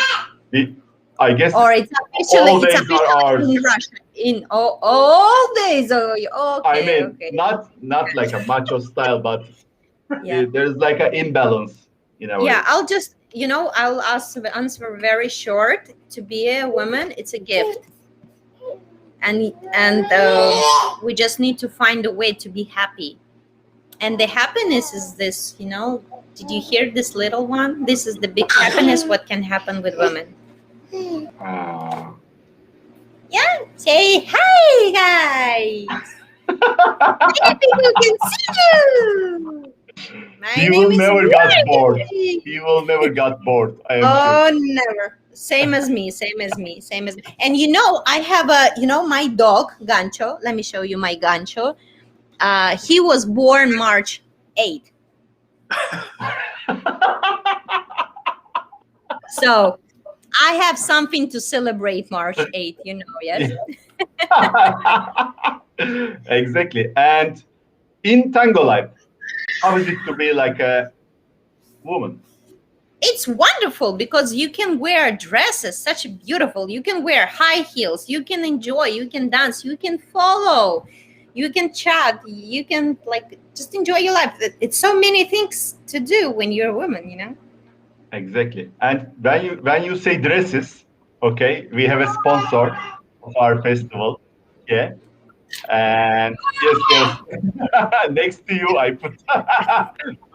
I guess. Or it's officially all days are ours. in Russia. In all days. Oh, okay. I mean, okay. not like a macho style, but Yeah. there's like an imbalance in a way. Yeah, I'll just, I'll answer very short. To be a woman, it's a gift. And we just need to find a way to be happy. And the happiness is this, did you hear this little one? This is the big happiness, what can happen with women. Yeah, say hi, guys. Maybe people can see you. He will never get bored. He will never get bored. Oh, never. Same as me. And I have my dog, Gancho. Let me show you my Gancho. He was born March 8th. So I have something to celebrate March 8th, yes? Exactly. And in Tango life, how is it to be like a woman? It's wonderful because you can wear dresses, such beautiful. You can wear high heels. You can enjoy. You can dance. You can follow. You can chat. You can just enjoy your life. It's so many things to do when you're a woman, Exactly. And when you say dresses, okay, we have a sponsor of our festival. Yeah. And yes. Next to you, I put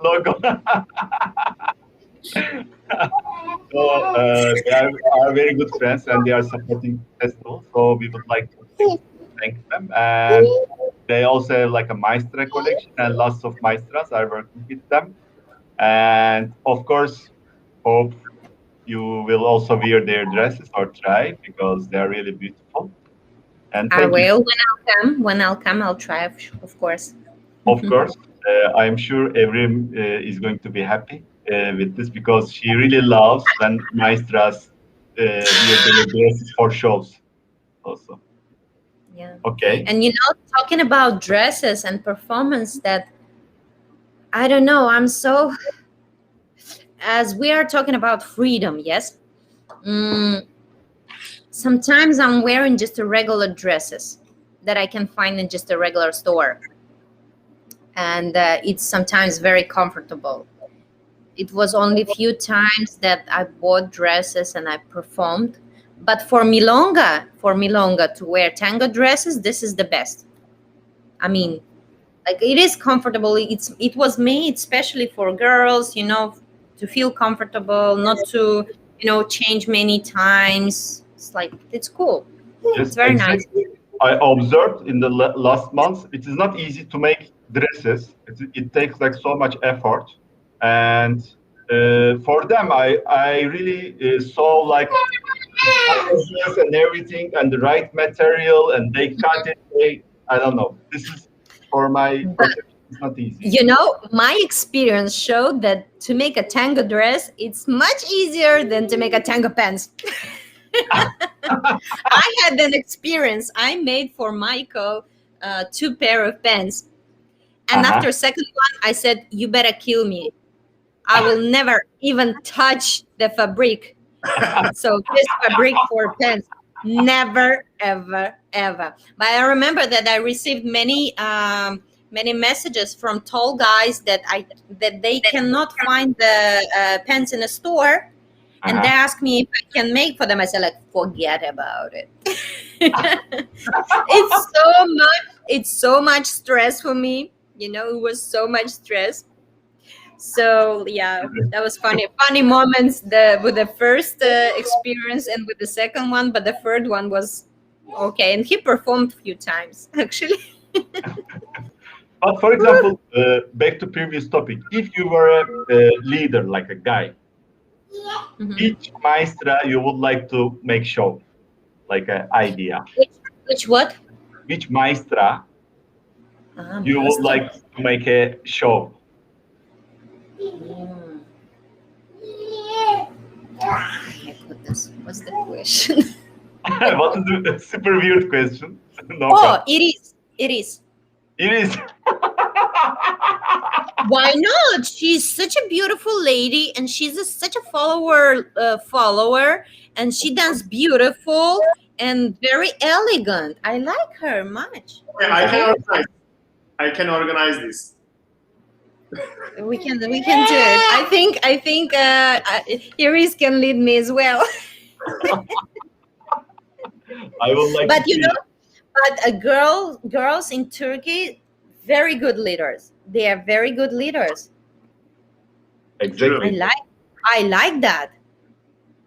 logo. So they are very good friends, and they are supporting the festival. So we would like to thank them. And they also have like a maestra collection, and lots of maestras are working with them. And of course, hope you will also wear their dresses or try because they are really beautiful. And I thank you. will when I'll come. I'll try, of course. Of course, I'm sure everyone is going to be happy with this because she really loves when maestras wear their dresses for shows. Also, Yeah. okay. And talking about dresses and performance, that I don't know, I'm so, as we are talking about freedom, yes. Mm, Sometimes I'm wearing just a regular dresses that I can find in just a regular store, and it's sometimes very comfortable. It was only a few times that I bought dresses and I performed, but for milonga to wear tango dresses, this is the best. I mean, like, it is comfortable. It was made especially for girls, to feel comfortable, not to change many times. It's like, it's cool. It's Yes, very nice. exactly. I observed in the last months, it is not easy to make dresses. It takes like so much effort, and for them, I really saw like sizes and everything and the right material, and they cut it. I don't know. This is for my But perception. It's not easy. my experience showed that to make a tango dress, it's much easier than to make a tango pants. I had an experience. I made for Michael two pair of pants, and Uh-huh. after second one, I said, "You better kill me. I will never even touch the fabric." So this fabric for pants, never, ever, ever. But I remember that I received many messages from tall guys that they cannot find the pants in a store, and they Uh-huh. asked me if I can make for them. I said, like, forget about it. It's so much stress for me. It was so much stress. So yeah, that was funny moments with the first experience and with the second one, but the third one was okay, and he performed a few times actually. But for example, back to previous topic, if you were a leader, like a guy, Mhm. which maestra you would like to make show, like an idea? Which what? Which maestra you would Master. like to make a show? Mm. My goodness, what's the question? What is a super weird question? No Oh, problem. it is. It is. Why not? She's such a beautiful lady, and she's such a follower, and she dance beautiful and very elegant. I like her much. Okay, I can organize this. We can do it. I think Iris can lead me as well. I would like But to see. girls in Turkey, very good leaders. They are very good leaders. I Exactly. like I like that.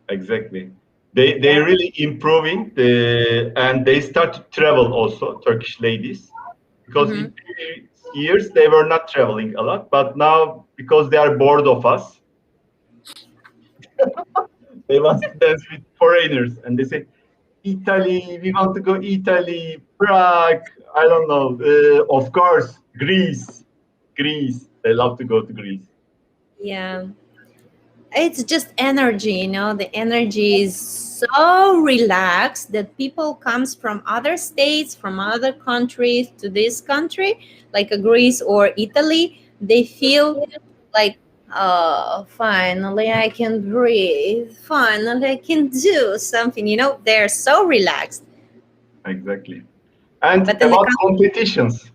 Exactly. They Yeah. really improving and they start to travel also, Turkish ladies, because Hmm. in previous years they were not traveling a lot, but now because they are bored of us, they want to dance with foreigners, and they say, Italy, we want to go Italy, Prague, I don't know, of course, Greece. They love to go to Greece. Yeah. It's just energy, the energy is so relaxed that people comes from other states, from other countries to this country, like a Greece or Italy. They feel like, oh, finally I can breathe, finally I can do something. They're so relaxed. Exactly. And But in the about country, competitions,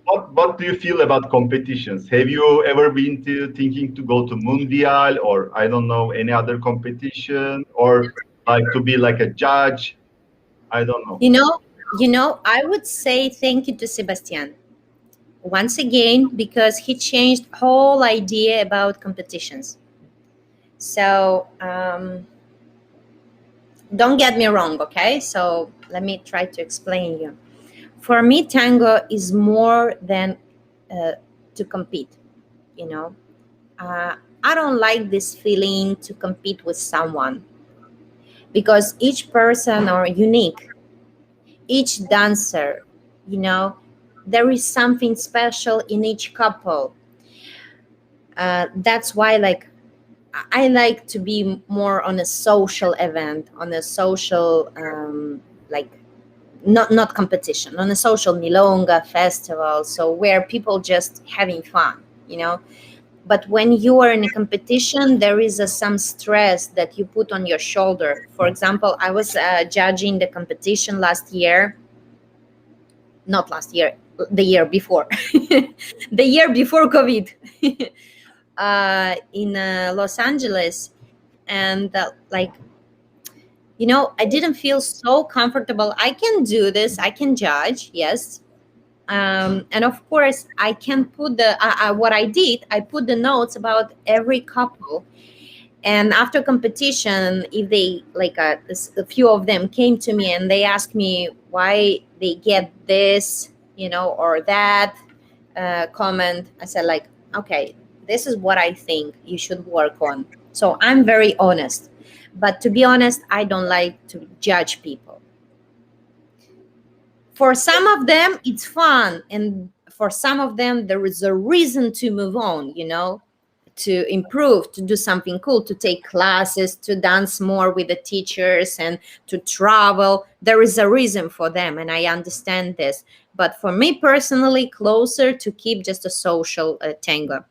what do you feel about competitions? Have you ever been thinking to go to Mundial, or I don't know, any other competition, or like to be like a judge? I don't know. I would say thank you to Sebastian once again, because he changed whole idea about competitions. So don't get me wrong, okay? So let me try to explain you. For me, tango is more than to compete. You know, I don't like this feeling to compete with someone, because each person are unique. Each dancer, there is something special in each couple. That's why, like, I like to be more on a social event, on a social, like, not competition, on a social milonga festival, so where people just having fun, But when you are in a competition, there is some stress that you put on your shoulder. For example, I was judging the competition last year, not last year, the year before, the year before COVID, in Los Angeles. And I didn't feel so comfortable. I can do this, I can judge, yes. And of course, I can put what I did, I put the notes about every couple. And after competition, if they a few of them came to me and they asked me why they get this, or that comment, I said, like, okay, this is what I think you should work on. So I'm very honest. But to be honest, I don't like to judge people. For some of them, it's fun. And for some of them, there is a reason to move on, to improve, to do something cool, to take classes, to dance more with the teachers, and to travel. There is a reason for them, and I understand this. But for me personally, closer to keep just a social tango.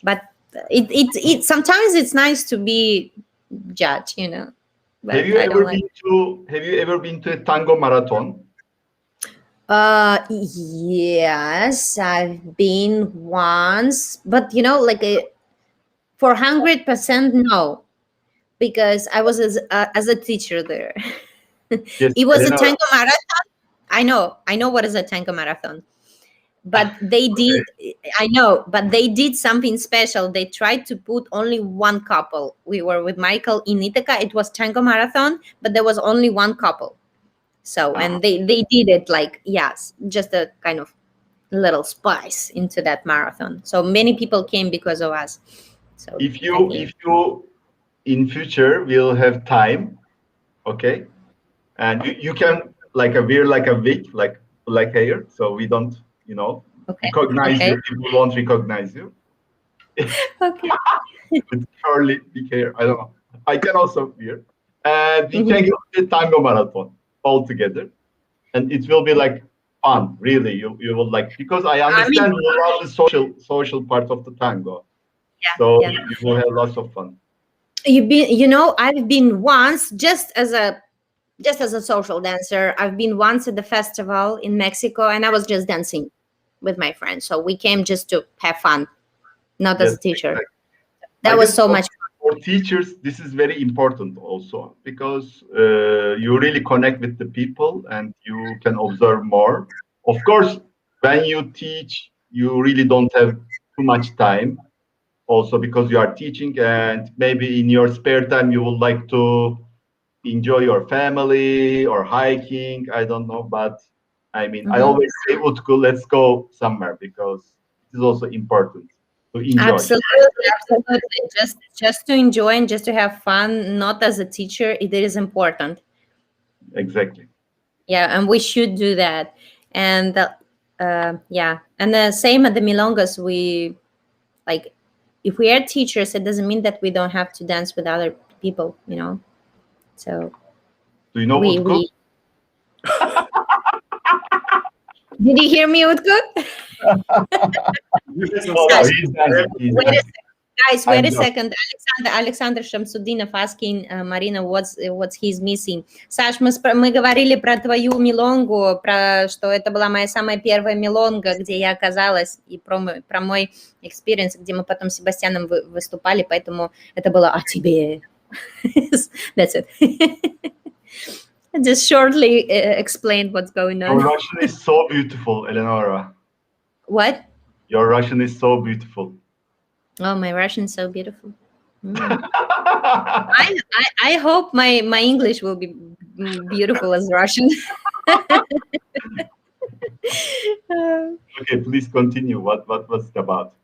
But it sometimes it's nice to be judged, But Have you I ever don't like. have you ever been to a tango marathon? Yes, I've been once, but like 400% no, because I was as a teacher there. Yes, It was a Eleonora. tango marathon. I know what is a tango marathon, but they did. I know, but they did something special. They tried to put only one couple. We were with Michael in Ithaca. It was tango marathon, but there was only one couple. So, and they did it like, yes, just a kind of little spice into that marathon. So many people came because of us. So If you in future will have time, okay, and you can like wear like a wig, like black hair, so we don't, okay, recognize okay, you. People won't recognize you. okay. With curly big hair, I don't know. I can also wear, and we can Mhm. go to the tango marathon all together, and it will be like fun. Really, you will like, because I I mean, understand you love the social part of the tango, yeah, so yeah. you will have lots of fun. I've been once just as a social dancer. I've been once at the festival in Mexico, and I was just dancing with my friends. So we came just to have fun, not as Yes, a teacher. exactly. I That was guess so much for teachers, this is very important also, because you really connect with the people and you can observe more. Of course, when you teach, you really don't have too much time, also because you are teaching, and maybe in your spare time you would like to enjoy your family or hiking. I don't know, but I mean, I fun. always say, Utku, let's go somewhere, because it is also important to enjoy. Absolutely, absolutely. Just to enjoy and just to have fun, not as a teacher, it is important. Exactly. Yeah, and we should do that. And yeah, and the same at the milongas. We like, if we are teachers, it doesn't mean that we don't have to dance with other people. So Do you know we Utku? we did you hear me, Utku? Yes, No, of no, course. he's dancing. He's Wait a dancing. Guys, wait a Time's up. second. Alexander Shamsudinov asking Marina, what's he's missing. Саш, мы говорили про твою милонгу, про что это была моя самая первая милонга, где я оказалась, и про мой experience, где мы потом с Себастьяном выступали, поэтому это было о тебе. That's it. Just shortly explain what's going on. Your Russian is so beautiful, Eleonora. What? Your Russian is so beautiful. Oh, my Russian is so beautiful. I hope my English will be beautiful as Russian. Okay, please continue. What was it about?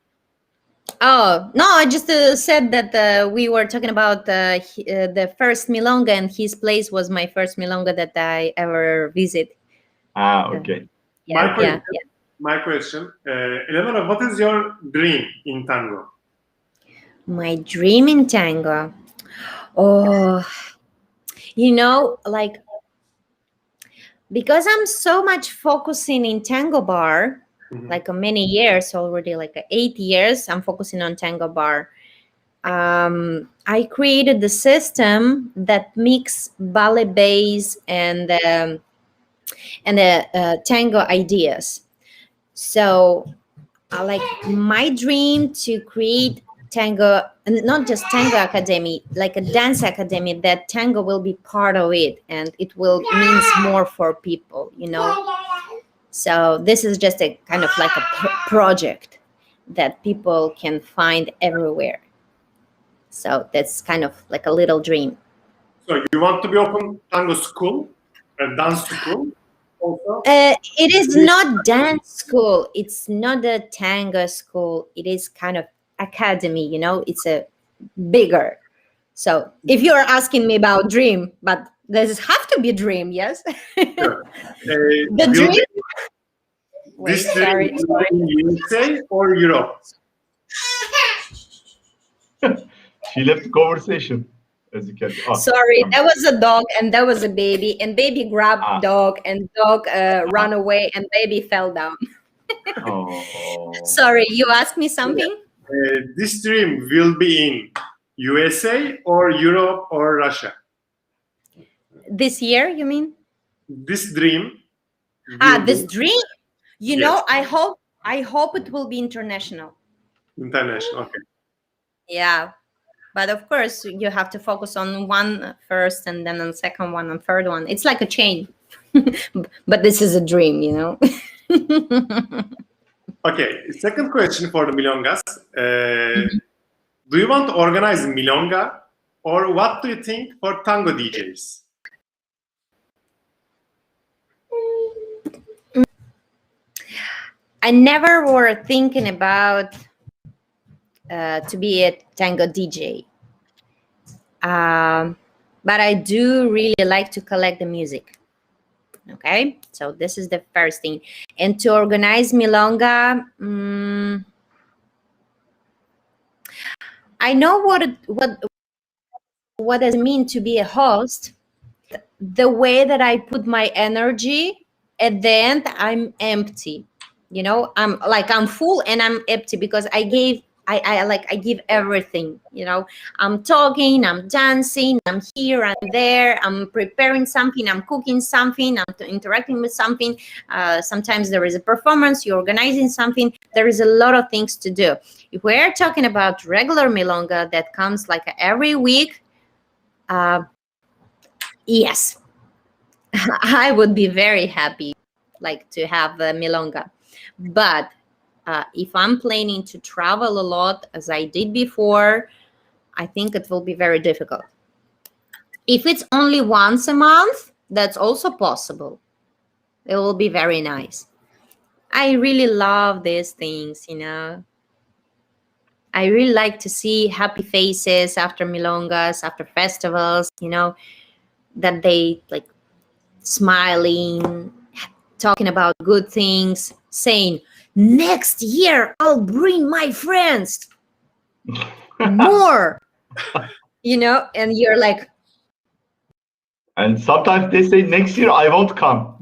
Oh, no, I just said that we were talking about the first milonga, and his place was my first milonga that I ever visit. Okay. My question, Eleonora, what is your dream in tango? My dream in tango? Oh, like, because I'm so much focusing in tango bar, like many years already, like 8 years, I'm focusing on tango bar. I created the system that mix ballet base and the tango ideas. So, like my dream to create tango, not just tango academy, like a dance academy that tango will be part of it, and it will means more for people, So this is just a kind of like a project that people can find everywhere. So that's kind of like a little dream. So you want to be open tango school, a dance school also? It is not dance school. It's not a tango school. It is kind of academy, It's a bigger. So if you're asking me about dream, but does it have to be dream? Yes. Sure. The dream. Wait, This dream is in USA or Europe? She left the conversation, as you can see. Sorry, that was a dog and that was a baby, and baby grabbed dog, and dog ran away, and baby fell down. Sorry, you asked me something? This dream will be in USA or Europe or Russia? This year, you mean? This dream. This dream. Yes. I hope it will be international. International, okay. Yeah, but of course you have to focus on one first, and then on second one, and third one. It's like a chain. But this is a dream, Okay, second question for the milongas. Do you want to organize milonga, or what do you think for tango DJs? I never were thinking about to be a tango DJ. But I do really like to collect the music. Okay, so this is the first thing. And to organize milonga, I know what does it mean to be a host. The way that I put my energy, at the end I'm empty. I'm full and I'm empty, because I give everything. I'm talking, I'm dancing, I'm here, I'm there, I'm preparing something, I'm cooking something, I'm interacting with something. Sometimes there is a performance, you're organizing something. There is a lot of things to do. If we're talking about regular milonga that comes like every week, yes, I would be very happy to have the milonga. But if I'm planning to travel a lot, as I did before, I think it will be very difficult. If it's only once a month, that's also possible. It will be very nice. I really love these things, I really like to see happy faces after milongas, after festivals, that they smiling, talking about good things, saying, next year I'll bring my friends more, and you're like. And sometimes they say, next year I won't come.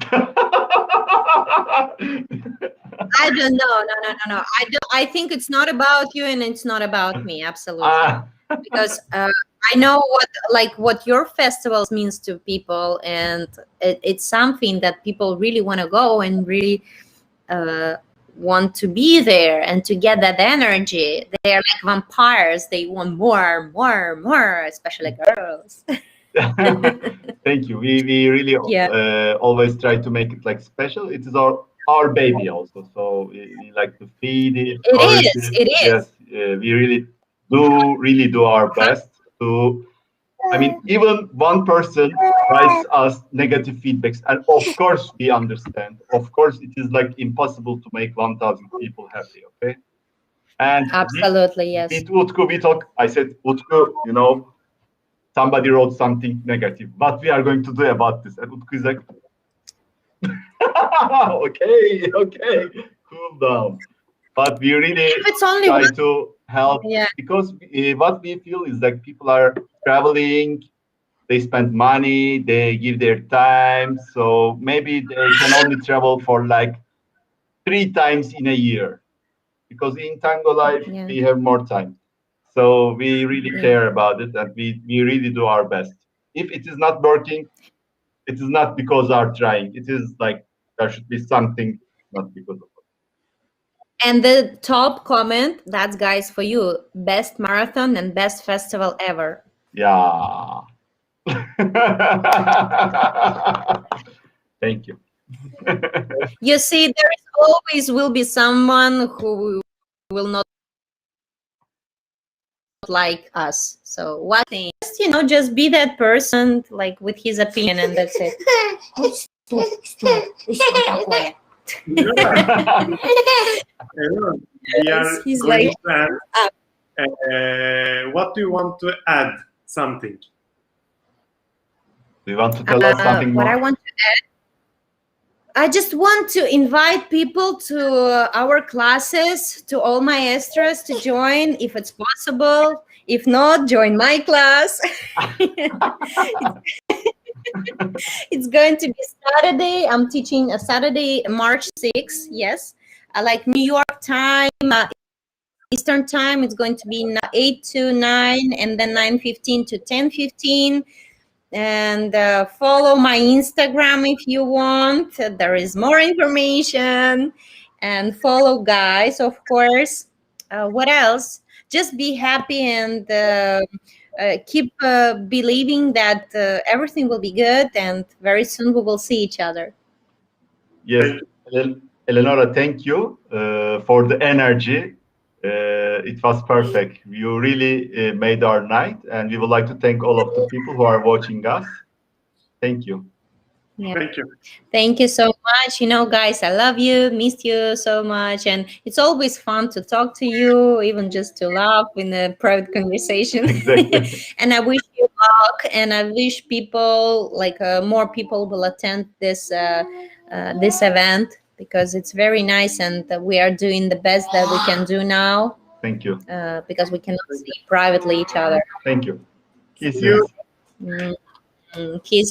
I don't know. No. I think it's not about you, and it's not about me. Absolutely, because I know what your festivals means to people, and it's something that people really want to go and really want to be there and to get that energy. They are like vampires. They want more, especially girls. Thank you. We really always try to make it like special. It is our baby also, so we like to feed it. It is. Yes, we really do our best to. I mean, even one person writes us negative feedbacks, and of course we understand. Of course, it is like impossible to make 1,000 people happy. Okay, and absolutely, yes. With Utku, we talk. I said, Utku, somebody wrote something negative. What we are going to do about this? And Utku is like, okay, cool down. But we really try to help because what we feel is like people are traveling, they spend money, they give their time. So maybe they can only travel for like 3 times in a year. Because in Tango life, we have more time. So we really care about it, and we really do our best. If it is not working, it is not because our trying. It is like there should be something, not because of it. And the top comment, that's guys for you. Best marathon and best festival ever. Yeah. Thank you. You see, there is always will be someone who will not like us. So what thing? Just be that person, like with his opinion, and that's it. He's like, what do you want to add? Something. Do you want to tell us something more? What I want to add? I just want to invite people to our classes, to all maestras to join if it's possible. If not, join my class. It's going to be Saturday. I'm teaching a Saturday, March 6th. Yes. Like New York time, Eastern time. It's going to be 8 to 9 and then 9:15 to 10:15. And follow my Instagram if you want. There is more information. And follow guys, of course. What else? Just be happy and keep believing that everything will be good, and very soon we will see each other. Yes, Eleonora, thank you for the energy. It was perfect. You really made our night, and we would like to thank all of the people who are watching us. Thank you. Yeah. Thank you so much. Guys, I love you, miss you so much, and it's always fun to talk to you, even just to laugh in a private conversation. Exactly. And I wish you luck, and I wish people, more people will attend this event, because it's very nice, and we are doing the best that we can do now. Thank you. Because we cannot see privately each other. Thank you. Kisses. Kiss